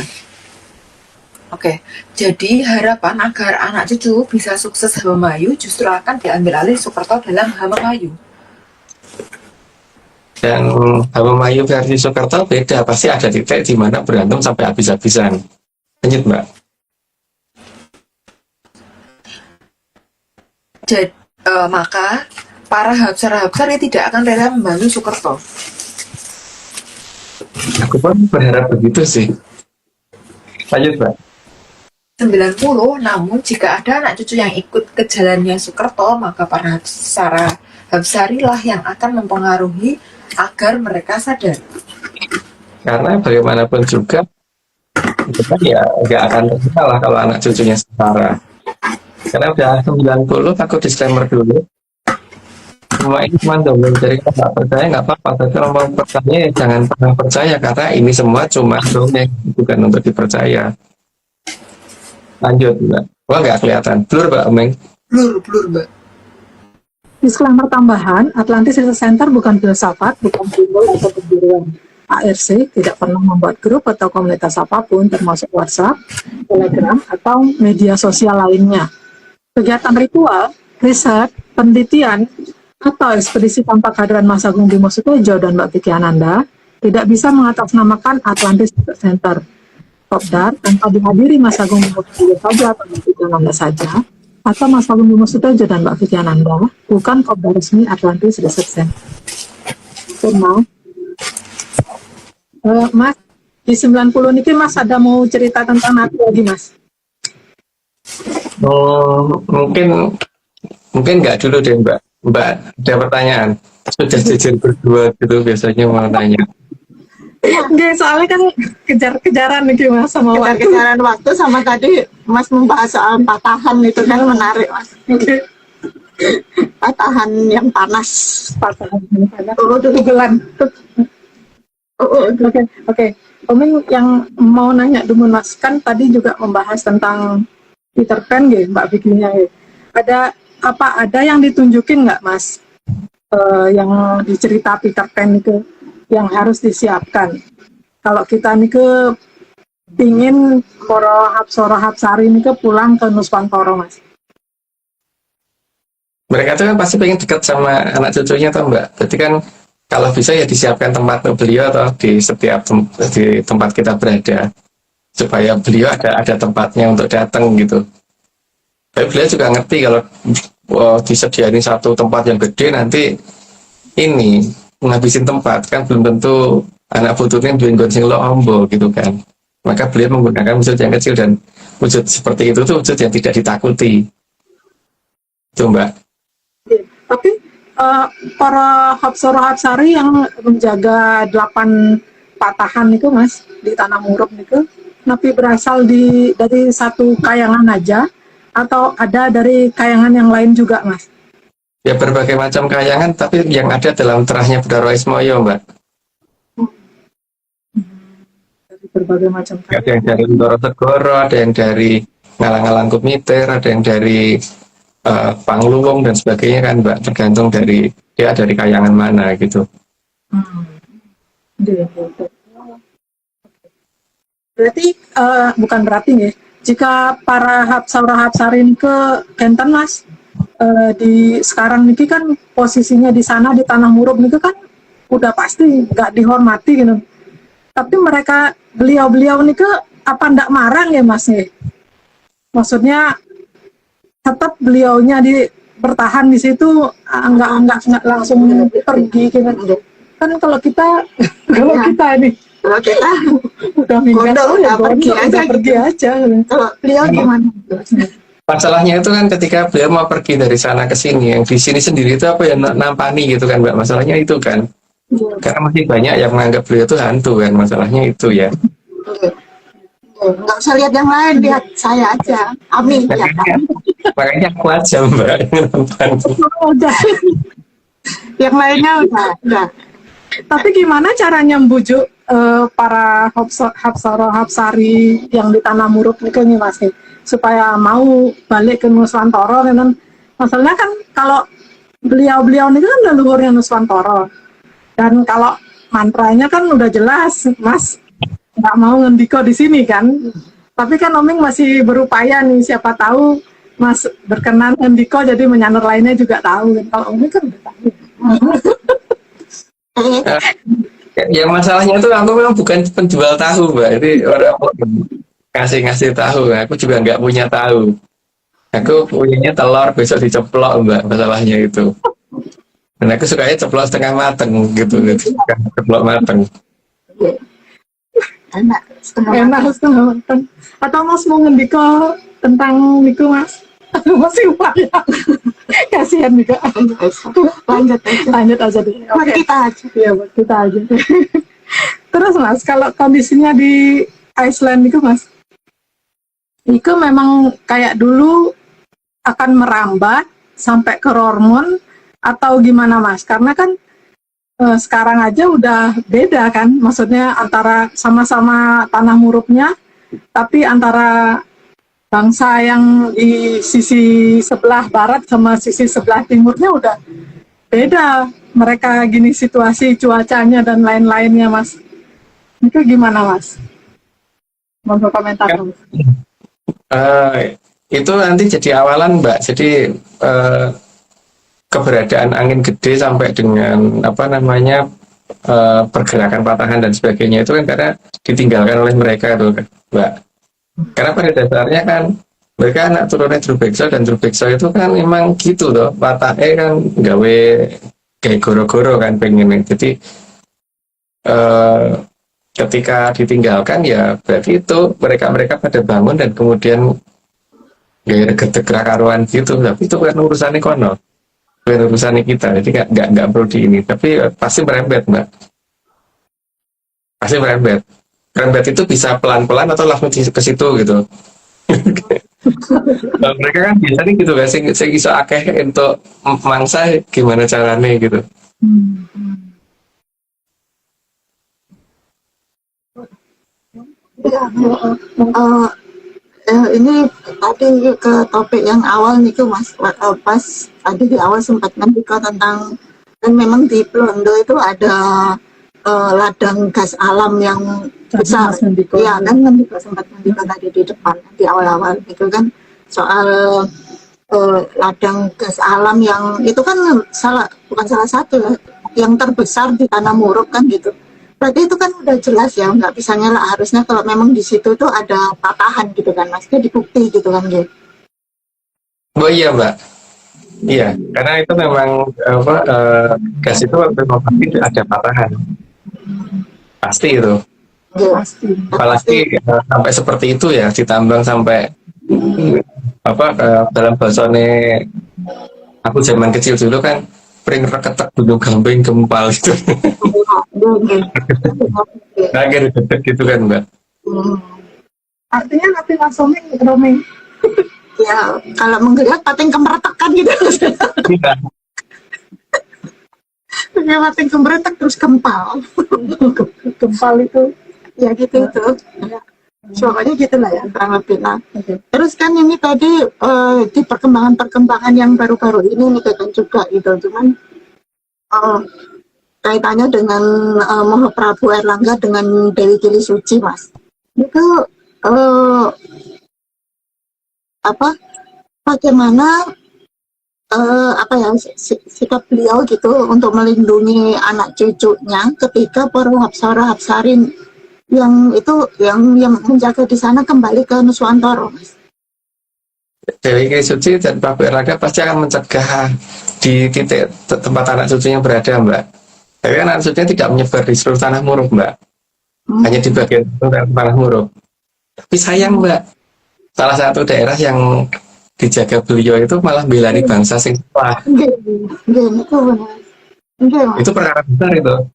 Oke, jadi harapan agar anak cucu bisa sukses Hamemayu justru akan diambil alih Sukerto dalam Hamemayu. Dan Hamemayu versi Sukerto beda, pasti ada titik di mana berantem sampai habis-habisan. Lanjut, Mbak. Jadi, maka para Hapsara-Hapsari tidak akan rela membantu Sukerto. Aku pun berharap begitu sih. Lanjut, Mbak. 90, namun jika ada anak cucu yang ikut ke jalannya Sukerto, maka para Hapsari lah yang akan mempengaruhi agar mereka sadar. Karena bagaimanapun juga itu kan ya nggak akan tersalah kalau anak cucunya setara. Karena udah 90, aku disclaimer dulu. Semua ini cuma dongeng, jadi kalau nggak percaya nggak apa-apa. Tapi kalau mau percaya ya jangan pernah percaya karena ini semua cuma dongeng, bukan untuk dipercaya. Lanjut, Mbak. Wah, nggak kelihatan. Blur, Mbak Omeng. Blur, Mbak. Disclaimer tambahan, Atlantis Research Center bukan filsafat, bukan simbol atau perguruan. ARC tidak pernah membuat grup atau komunitas apapun, termasuk WhatsApp, Telegram, atau media sosial lainnya. Kegiatan ritual, riset, penelitian, atau ekspedisi tanpa kehadiran Mas Agung Bimo Sutejo dan Mbak Vicky Ananda tidak bisa mengatasnamakan Atlantis Research Center. Kopdar tanpa dihadiri Mas Agung Bimo Sutejo saja atau Mbak Vicky Ananda saja, atau Mas Agung Bimo Sutejo dan Mbak Vicky Ananda, bukan Kopdar resmi Atlantis Research Center. Mas, Mas, di 90 ini Mas ada mau cerita tentang Nabi lagi, Mas? Mungkin nggak dulu deh, Mbak. Mbak, ada pertanyaan. Sudah jujur berdua gitu biasanya mau tanya. Oke, soalnya kan kejar-kejaran nih Mas sama waktu. Kejar-kejaran waktu sama tadi Mas membahas soal patahan itu kan menarik, Mas. Oke, Patahan yang panas. patahan. Oh, tugelan. Oke. Oming yang mau nanya dulu Mas, kan tadi juga membahas tentang Peter Pan gitu, Mbak Vicky-nya gitu. Ada yang ditunjukin nggak Mas, yang dicerita Peter Pan itu yang harus disiapkan? Kalau kita nih pingin para Hapsara Hapsari ini pulang ke Nuswantara Mas. Mereka tuh kan pasti pengen dekat sama anak cucunya toh Mbak. Berarti kan kalau bisa ya disiapkan tempat untuk beliau atau di setiap di tempat kita berada supaya beliau ada tempatnya untuk datang gitu. Tapi beliau juga ngerti kalau disediain satu tempat yang gede nanti ini ngabisin tempat kan belum tentu anak pututnya duit sing lo ombo gitu kan. Maka beliau menggunakan wujud yang kecil dan wujud seperti itu tuh wujud yang tidak ditakuti. Itu Mbak. Tapi para Hapsara Hapsari yang menjaga 8 patahan itu Mas di Tanah Murub itu, napi berasal dari satu kayangan aja atau ada dari kayangan yang lain juga Mas? Ya berbagai macam kayangan, tapi yang ada dalam terahnya Bedaro Ismoyo, Mbak. Dari berbagai macam Ada kayangan. yang dari Ndoro Segoro, ada yang dari Ngalang-Ngalang Kumiter, ada yang dari Pangluwung dan sebagainya kan, Mbak. Tergantung dari dia dari kayangan mana gitu. Berarti bukan berarti nih, jika para Hapsara Hapsari ini ke Kenten Mas, di sekarang ini kan posisinya di sana di Tanah Murub itu kan udah pasti nggak dihormati gitu. Tapi beliau ini apa ndak marang ya Mas nih? Maksudnya tetap beliaunya bertahan di situ, nggak langsung pergi gitu. Kan kalau kita ini Kalau kita udah minggat udah pergi aja pergi gitu. aja. Kalau beliau gimana? Masalahnya itu kan ketika beliau mau pergi dari sana ke sini, yang di sini sendiri itu apa ya nampani gitu kan, Mbak. Masalahnya itu kan. Karena masih banyak yang menganggap beliau itu hantu kan, masalahnya itu ya. Nggak usah lihat yang lain, lihat saya aja. Amin ya kan. Makanya aku aja Mbak yang nonton. Yang lainnya udah. Tapi gimana caranya membujuk para Hapsara Hapsari yang di Tanah Murub itu nih Mas nih, supaya mau balik ke Nuswantara kan? Masalahnya kan kalau beliau ini kan leluhurnya Nuswantara, dan kalau mantranya kan udah jelas Mas nggak mau ngendiko di sini kan. Tapi kan Oming masih berupaya nih, siapa tahu Mas berkenan ngendiko jadi menyanur lainnya juga tahu. Kalau Oming kan udah tahu. Ya masalahnya itu aku memang bukan penjual tahu Mbak. Jadi orang ngasih tahu, aku juga nggak punya tahu. Aku punyanya telur besok diceplok Mbak, masalahnya itu. Dan aku sukanya ceplok setengah mateng gitu, ceplok mateng. Enak setengah Enak. Atau Mas mau ngendiko tentang niku Mas? Masih upaya. Kasihan juga. Lanjut aja deh. buat kita aja. Iya, buat kita aja. Terus Mas, kalau kondisinya di Iceland itu Mas, itu memang kayak dulu akan merambat sampai ke Rormon atau gimana Mas? Karena kan sekarang aja udah beda kan, maksudnya antara sama-sama Tanah Murubnya, tapi antara bangsa yang di sisi sebelah barat sama sisi sebelah timurnya udah beda. Mereka gini situasi cuacanya dan lain-lainnya Mas. Itu gimana Mas? Mau komentar Mas? Itu nanti jadi awalan Mbak. Jadi keberadaan angin gede sampai dengan pergerakan patahan dan sebagainya itu kan karena ditinggalkan oleh mereka tuh Mbak. Karena pada dasarnya kan mereka anak turunnya Drubeksa, dan Drubeksa itu kan memang gitu loh, patahnya kan gawe kayak goro-goro kan pengen. Jadi ketika ditinggalkan ya berarti itu mereka pada bangun dan kemudian gaya getek karuan gitu. Tapi itu kan urusannya kono, bukan urusannya kita. Jadi nggak perlu di ini. Tapi pasti merembet Mbak, pasti merembet. Merembet itu bisa pelan-pelan atau langsung ke situ gitu. Nah, mereka kan biasanya gitu kan, sing iso akeh untuk mangsa gimana caranya gitu. Ya, eh, ini tadi ke topik yang awal nih Mas, pas tadi di awal sempat ngendika tentang kan memang di Plondo itu ada ladang gas alam yang Tadi besar. Mas Nandiko. Iya kan ngendika sempat ngendika tadi di depan di awal-awal itu kan soal ladang gas alam yang itu kan bukan salah satu ya, yang terbesar di Tanah Murug kan gitu. Berarti itu kan udah jelas ya, nggak bisa nyala. Harusnya kalau memang di situ tuh ada patahan gitu kan, Mas. Itu dibukti gitu kan, gitu. Oh iya Mbak, iya, karena itu memang gas itu memang pasti ada patahan, pasti itu. Pasti. Apalagi sampai seperti itu ya, ditambang sampai dalam bahasane aku zaman kecil dulu kan pring reketek gunung gamping gempal itu. Nah, gitu gitu kan Mbak. Artinya nanti langsung roaming. Ya, kalau menggeliat pating kemeretek kan gitu. Iya. Ya, pating kemeretek terus gempal. Gempal itu. Ya gitu itu. Ya. Pokoknya gitulah ya, kurang lebih lah. Terus kan ini tadi di perkembangan yang baru-baru ini nih kan juga gitu. Cuman kaitannya dengan Mahaprabu Erlangga dengan Dewi Gili Suci, Mas. Itu bagaimana sikap beliau gitu untuk melindungi anak cucunya ketika para hapsara-hapsarin yang menjaga di sana kembali ke Nuswantara, Mas. Dewi Gili Suci dan Prabu Erlangga pasti akan mencegah di titik tempat anak cucunya berada Mbak. Tapi anak cucunya tidak menyebar di seluruh Tanah Murug Mbak, hanya di bagian Tanah Murug. Tapi sayang Mbak, salah satu daerah yang dijaga beliau itu malah belani bangsa sing salah. Itu perkara besar itu.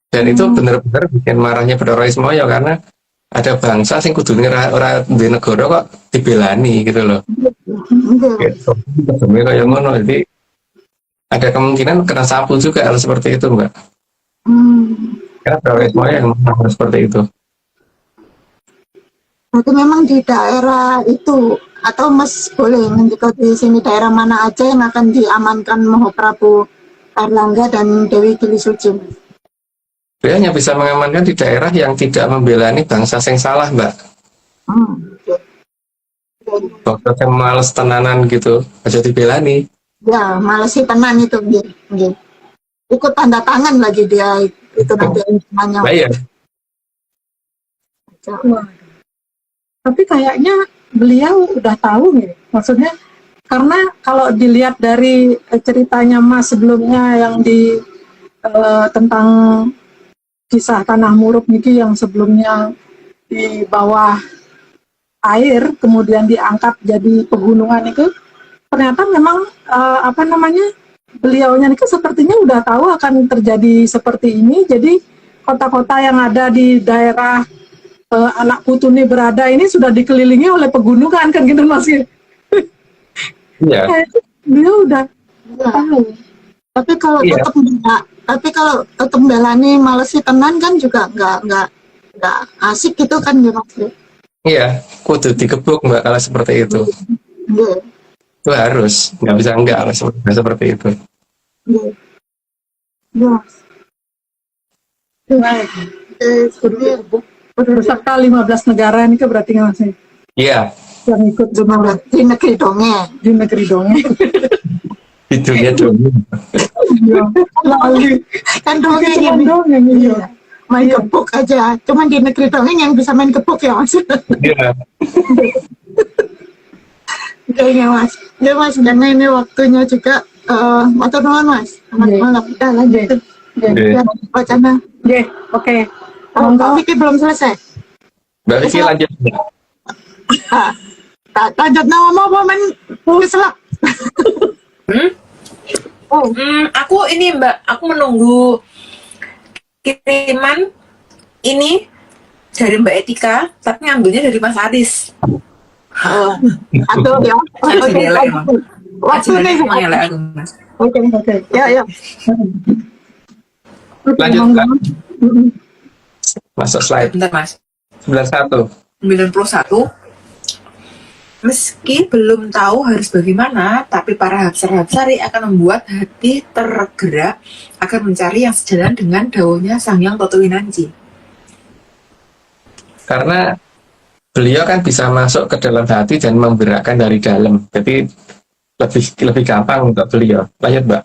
Dan itu benar-benar bikin marahnya Bathara Ismaya karena ada bangsa sing kudune ora duwe negara kok dibelani gitu loh. Gitu. Kayak ngono. Jadi ada kemungkinan kena sapu juga hal seperti itu, Mbak. Karena Bathara Ismaya yang harus seperti itu. Berarti memang di daerah itu atau Mas boleh nanti di sini daerah mana aja yang akan diamankan Mahaprabu Erlangga dan Dewi Gili Suci, Mas? Dia hanya bisa mengamankan di daerah yang tidak membelani bangsa yang salah, Mbak. Bangsa yang males tenanan gitu, aja dibelani. Ya, males sih tenan itu, ikut tanda tangan lagi dia itu nanti namanya. Bayar. Tapi kayaknya beliau udah tahu nih, maksudnya karena kalau dilihat dari ceritanya Mas sebelumnya yang tentang kisah Tanah Murug niki yang sebelumnya di bawah air kemudian diangkat jadi pegunungan itu ternyata memang beliaunya niki sepertinya udah tahu akan terjadi seperti ini. Jadi kota-kota yang ada di daerah anak putu ini berada ini sudah dikelilingi oleh pegunungan kan gitu Mas. Iya. Beliau udah tahu. Tapi kalau tetap belani males sih tenan kan juga nggak asik gitu kan ya Mas. Iya, kudu dikebuk Mbak kalau seperti itu. Iya. Itu harus, nggak bisa enggak kalau seperti itu. Iya. Baik. Beserta 15 negara ini kan berarti nggak Mas? Iya. Yang ikut Di negeri dongeng. di negeri dongeng. Di dunia dongeng. Lalu kan dongeng Cuma ini. dongeng iya. Main gebuk aja. Cuman di negeri dongeng yang bisa main gebuk ya Mas. Iya. Kayaknya Mas. Ya Mas, karena ini waktunya juga matur nuwun Mas. Selamat Iya. malam. Udah lanjut. Iya. Wacana. Oke, oke. Mbak Vicky belum selesai. Mbak Vicky lanjut. Lanjut nama apa men? Keselak. Aku ini Mbak, aku menunggu kiriman ini dari Mbak Etika, tapi ngambilnya dari Mas Aris. Atau ya. Jendela emang. Waktunya Emang elek aku, Mas. Oke. ya. Lanjut, Mbak. Masuk slide. Bentar Mas. 91. 91. Meski belum tahu harus bagaimana, tapi para Hapsara-Hapsari akan membuat hati tergerak akan mencari yang sejalan dengan dawuhnya Sang Hyang Toto Winanci. Karena beliau kan bisa masuk ke dalam hati dan menggerakkan dari dalam. Jadi lebih gampang untuk beliau. Lanjut, Mbak.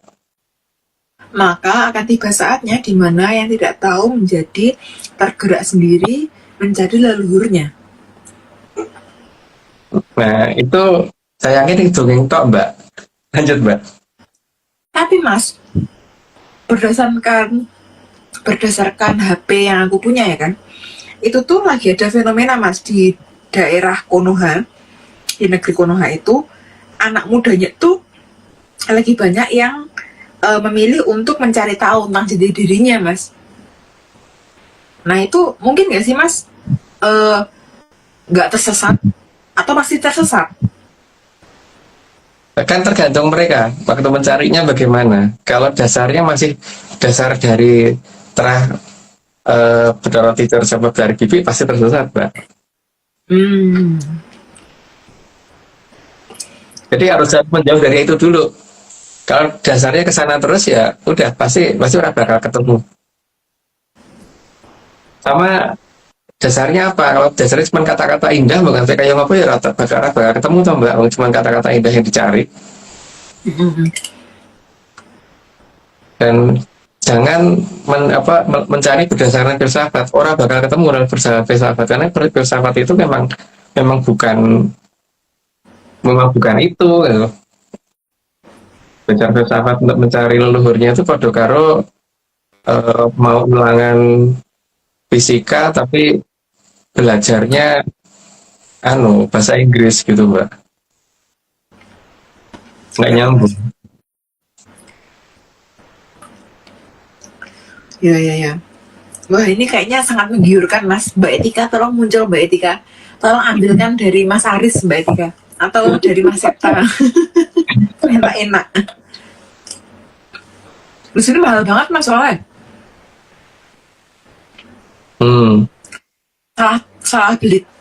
Maka akan tiba saatnya di mana yang tidak tahu menjadi tergerak sendiri mencari leluhurnya. Nah, itu saya yakin itu dongeng tok, Mbak. Lanjut, Mbak. Tapi Mas, berdasarkan HP yang aku punya ya kan, itu tuh lagi ada fenomena Mas di daerah Konoha, di negeri Konoha itu anak mudanya tuh lagi banyak yang memilih untuk mencari tahu tentang jati dirinya Mas. Nah itu mungkin nggak sih Mas nggak tersesat atau pasti tersesat? Kan tergantung mereka waktu mencarinya bagaimana. Kalau dasarnya masih dasar dari terah bedara tidur sebab dari bibi pasti tersesat, Mbak. Jadi harus menjauh dari itu dulu. Kalau dasarnya ke sana terus ya udah pasti orang bakal ketemu. Sama dasarnya apa? Kalau dasarnya cuma kata-kata indah, bukan kayak apa ya bakal ketemu toh Mbak. Cuma kata-kata indah yang dicari. Dan jangan mencari berdasarkan filsafat. Orang bakal ketemu dengan filsafat karena filsafat itu memang bukan itu gitu. Belajar filsafat untuk mencari leluhurnya itu pada karo mau ulangan fisika tapi belajarnya bahasa Inggris gitu Mbak, nggak nyambung. Ya. Wah ini kayaknya sangat menggiurkan Mas. Mbak Etika tolong muncul Mbak Etika. Tolong ambilkan dari Mas Aris Mbak Etika atau dari Mas Septa. Enak. Di sini mahal banget Mas soalnya.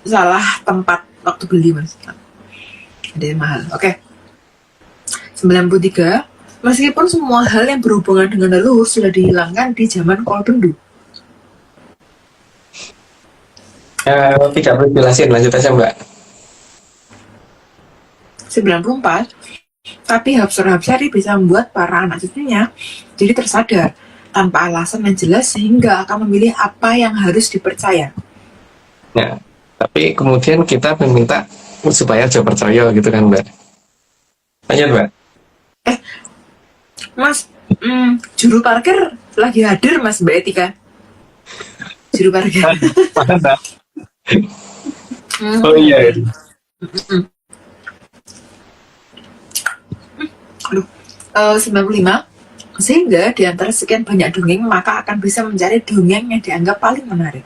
Salah tempat waktu beli Mas. Ada yang mahal. Oke. 93. Meskipun semua hal yang berhubungan dengan leluhur sudah dihilangkan di zaman Kolbendu. Tidak perlu jelasin, lanjut aja Mbak. 94. Tapi Hapsara-Hapsari bisa membuat para anak cucunya jadi tersadar tanpa alasan yang jelas sehingga akan memilih apa yang harus dipercaya. Nah, tapi kemudian kita meminta supaya jauh percaya gitu kan Mbak. Lanjut Mbak. Mas, juru parkir lagi hadir Mas Mbak Etika. Juru parkir. Oh iya. Aduh, 95. Sehingga di antara sekian banyak dongeng maka akan bisa mencari dongeng yang dianggap paling menarik.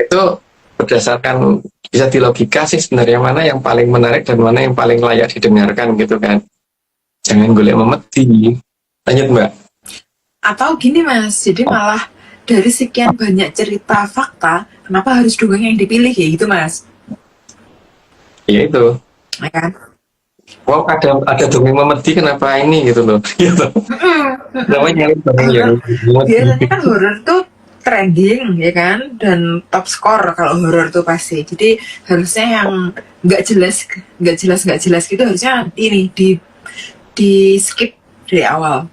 Itu berdasarkan bisa dilogika sih sebenarnya mana yang paling menarik dan mana yang paling layak didengarkan gitu kan. Jangan golek memedi. Lanjut Mbak. Atau gini Mas, jadi malah dari sekian banyak cerita fakta, kenapa harus dongeng yang dipilih ya gitu Mas? Iya itu. Ya kan? Wow, ada dongeng memedi kenapa ini gitu loh. Gitu. Namanya nyari dongeng yang biasanya kan horor tuh trending ya kan, dan top score kalau horor tuh pasti. Jadi harusnya yang nggak jelas gitu harusnya ini di skip dari awal.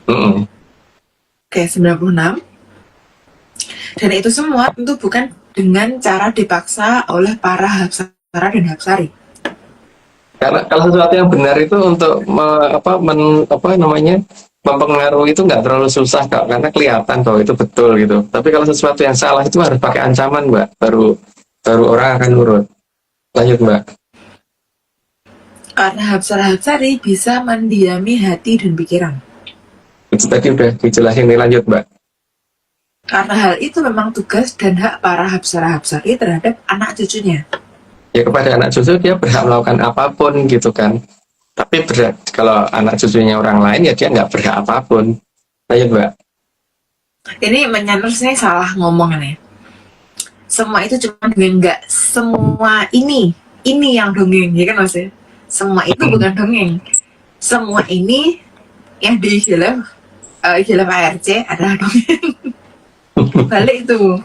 Oke, 96. Dan itu semua tentu bukan dengan cara dipaksa oleh para Hapsara dan Hapsari. Karena kalau sesuatu yang benar itu untuk mempengaruhi itu nggak terlalu susah Kak, karena kelihatan bahwa itu betul gitu. Tapi kalau sesuatu yang salah itu harus pakai ancaman Mbak, baru orang akan nurut. Lanjut Mbak. Karena Hapsara-Hapsari bisa mendiami hati dan pikiran. Itu tadi udah dijelasin nih, lanjut Mbak. Karena hal itu memang tugas dan hak para Hapsara-Hapsari terhadap anak cucunya. Ya kepada anak cucu dia berhak melakukan apapun gitu kan. Tapi kalau anak cucunya orang lain ya dia nggak berhak apapun. Lanjut Mbak. Ini menyaners nih salah ngomong nih. Semua itu cuma dongeng, enggak semua ini yang dongeng, ya kan Mas ya? Semua itu bukan dongeng. Semua ini yang di film ARC adalah dongeng. Balik itu.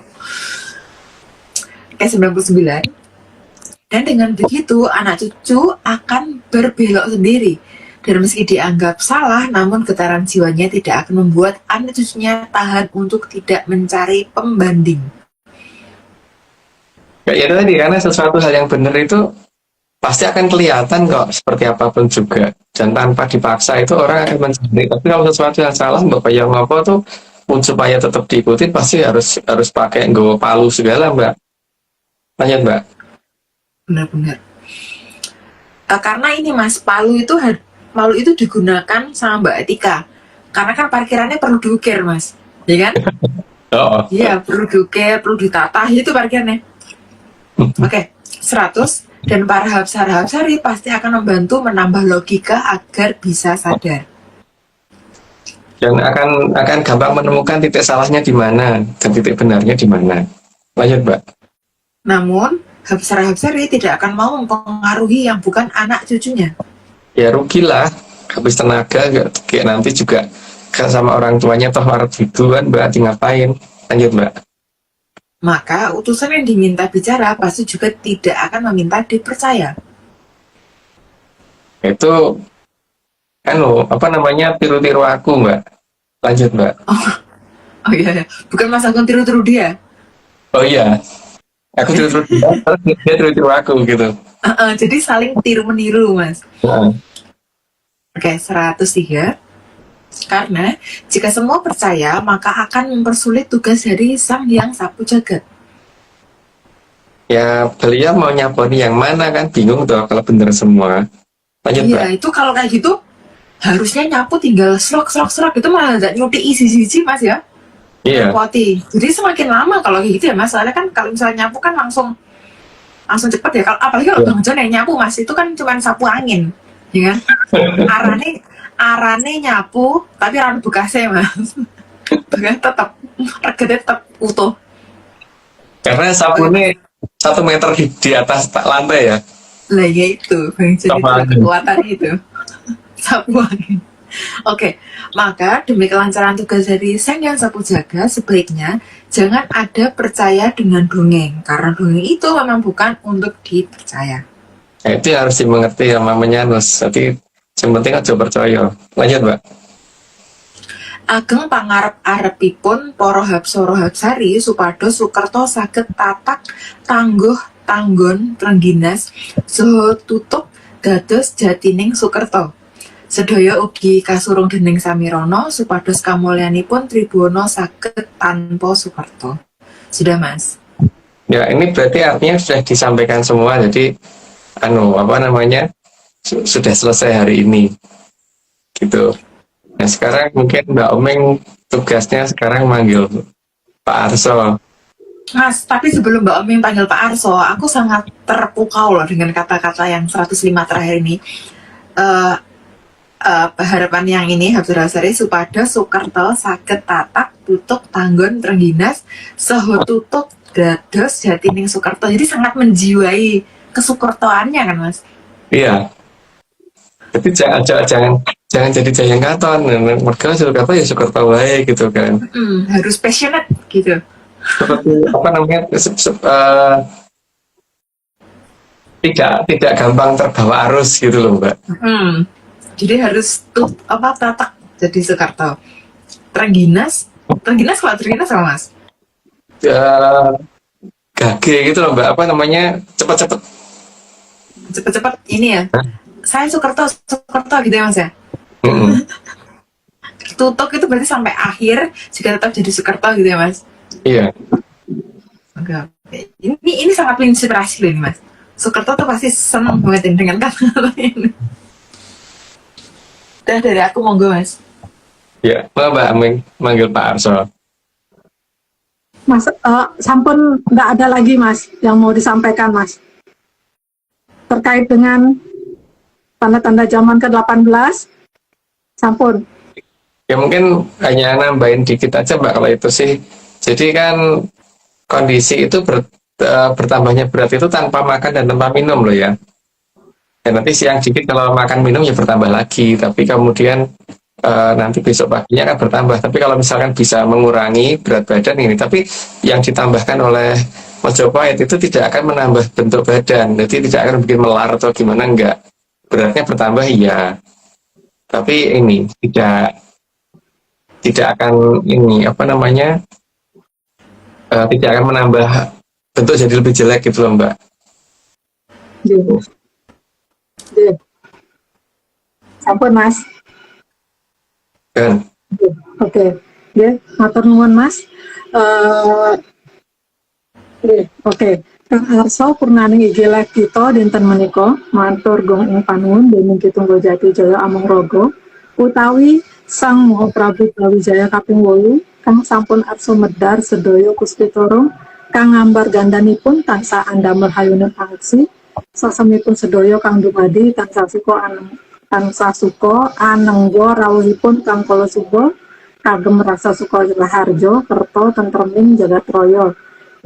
Kayak 99. Dan dengan begitu, anak cucu akan berbelok sendiri. Dan meski dianggap salah, namun getaran jiwanya tidak akan membuat anak cucunya tahan untuk tidak mencari pembanding. Kayak itu tadi, karena sesuatu hal yang benar itu pasti akan kelihatan kok seperti apapun juga. Dan tanpa dipaksa itu orang akan mencari. Tapi kalau sesuatu yang salah, Mbak yang ngopo tuh supaya tetap diikuti pasti harus pakai nggawa palu segala, Mbak. Lanjut, Mbak. Benar-benar. Karena ini Mas, palu itu digunakan sama Mbak Etika. Karena kan parkirannya perlu diukir Mas, ya kan? Oh. Iya, perlu diukir, perlu ditata, itu parkirnya. Oke, 100. Dan para hapsari pasti akan membantu menambah logika agar bisa sadar. Dan akan gampang menemukan titik salahnya di mana dan titik benarnya di mana. Lanjut, Mbak. Namun, hapsari tidak akan mau mempengaruhi yang bukan anak cucunya. Ya rugilah, habis tenaga kayak nanti juga kan sama orang tuanya toh marah gitu kan, Mbak, ngapain? Lanjut, Mbak. Maka utusan yang diminta bicara pasti juga tidak akan meminta dipercaya. Itu tiru-tiru aku, Mbak. Lanjut, Mbak. Oh iya, bukan Mas Agung tiru-tiru dia. Oh iya, aku tiru-tiru dia tiru-tiru aku gitu. Jadi saling tiru-meniru, Mas. Nah. Oke, 103. Karena jika semua percaya, maka akan mempersulit tugas dari Sang Hyang Sapu Jagat. Ya, beliau mau nyaponi yang mana kan, bingung tuh kalau bener semua. Lanjut, Mbak. Iya, itu kalau kayak gitu, harusnya nyapu tinggal slok, itu malah nggak nyuti isi Mas ya. Iya. Poti. Jadi semakin lama kalau kayak gitu ya Mas, soalnya kan kalau misalnya nyapu kan langsung cepet ya. Kalau apalagi kalau Bang John yang nyapu Mas, itu kan cuma sapu angin, ya kan? Arane nyapu, tapi rambut bekasnya Mas. Bekas tetap regede tetap utuh. Karena sabunnya 1 meter di atas lantai ya. Lah ya itu, Bang John itu kekuatan itu. Sapu angin. Oke, maka demi kelancaran tugas dari Sang Hyang Sapu Jagat, sebaiknya jangan ada percaya dengan dongeng, karena dongeng itu memang bukan untuk dipercaya. Nah, itu harus dimengerti sama menyanus. Jadi yang penting aja percaya. Lanjut, Mbak. Ageng pangarep-arepipun para hapsara-hapsari supados Sukerto saged tatak tangguh tanggon Trengginas saha tutup dados jatining Sukerto. Sedaya ugi kasurung dening Samirana supados kamulyanipun Tribhuwana saged tanpa Sukerto. Sudah, Mas? Ya, ini berarti artinya sudah disampaikan semua. Jadi sudah selesai hari ini. Gitu. Nah, sekarang mungkin Mbak Omeng tugasnya sekarang manggil Pak Arso. Mas, tapi sebelum Mbak Omeng panggil Pak Arso, aku sangat terpukau loh dengan kata-kata yang 105 terakhir ini. Harapan yang ini hapsari supados Sukerto saged tatak tutuk tanggon Trengginas saha tutuk dados jatining Sukerto. Jadi sangat menjiwai kesukertoannya kan, Mas? Iya. Tapi jangan jadi jayang katon. Mereka Sukerto ya Sukerto wae gitu kan. Harus passionate gitu. Seperti tidak gampang terbawa arus gitu loh, Mbak. Jadi harus tatak jadi Sukerto. Trengginas kalau Trengginas sama Mas? Gage gitu loh, Mbak. Cepet-cepet ini ya. Saya Sukerto gitu ya Mas ya. Tutuk itu berarti sampai akhir juga tetap jadi Sukerto gitu ya Mas. Iya. Oke. Ini sangat menginspirasi loh ini Mas. Sukerto tuh pasti senang banget dengan kata ini. Udah dari aku monggo Mas. Ya, Mbak Aming manggil Pak Arso. Mas, sampun nggak ada lagi Mas yang mau disampaikan Mas. Terkait dengan tanda-tanda zaman ke-18, sampun. Ya mungkin hanya nambahin dikit aja Mbak kalau itu sih. Jadi kan kondisi itu bertambahnya berat itu tanpa makan dan tanpa minum loh ya. Dan nanti siang dikit kalau makan minum ya bertambah lagi. Tapi kemudian nanti besok paginya akan bertambah. Tapi kalau misalkan bisa mengurangi berat badan ini, tapi yang ditambahkan oleh Mojopahit itu tidak akan menambah bentuk badan. Jadi tidak akan bikin melar atau gimana, enggak. Beratnya bertambah iya. Tapi ini tidak akan ini apa namanya tidak akan menambah bentuk jadi lebih jelek gitu loh Mbak. Nggih. Nggih. Sampun Mas. Kan? Oke. Nggih, matur nuwun Mas. Oke. Kang Arso purnaning inggih live kita dinten menika matur gong ing panuwun dening Kitungga Jati Jaya Amung-Raga utawi Sang Maha Prabu Brawijaya kaping 8 kang sampun arsa medhar sedaya puspitara kang ngambar gandanipun tansah andamel hayuning aksi sasamipun sedaya kang dumadi tansah suka anengga rawuhipun kang kala suba kagem rasa suka raharja kerta tentreming jagat raya.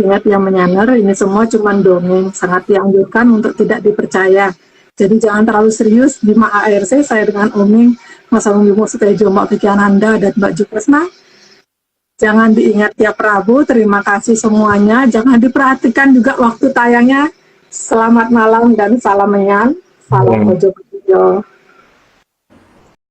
Ingat yang menyanar, ini semua cuma dongeng, sangat dianjurkan untuk tidak dipercaya. Jadi jangan terlalu serius. Bima ARC, saya dengan Oming, Mas Agung Bimo Sutejo, Mbak Vicky Ananda, dan Mbak Jupresna. Jangan diingat tiap Rabu, terima kasih semuanya. Jangan diperhatikan juga waktu tayangnya. Selamat malam dan salam menyan. Salam Ojo Pertijo.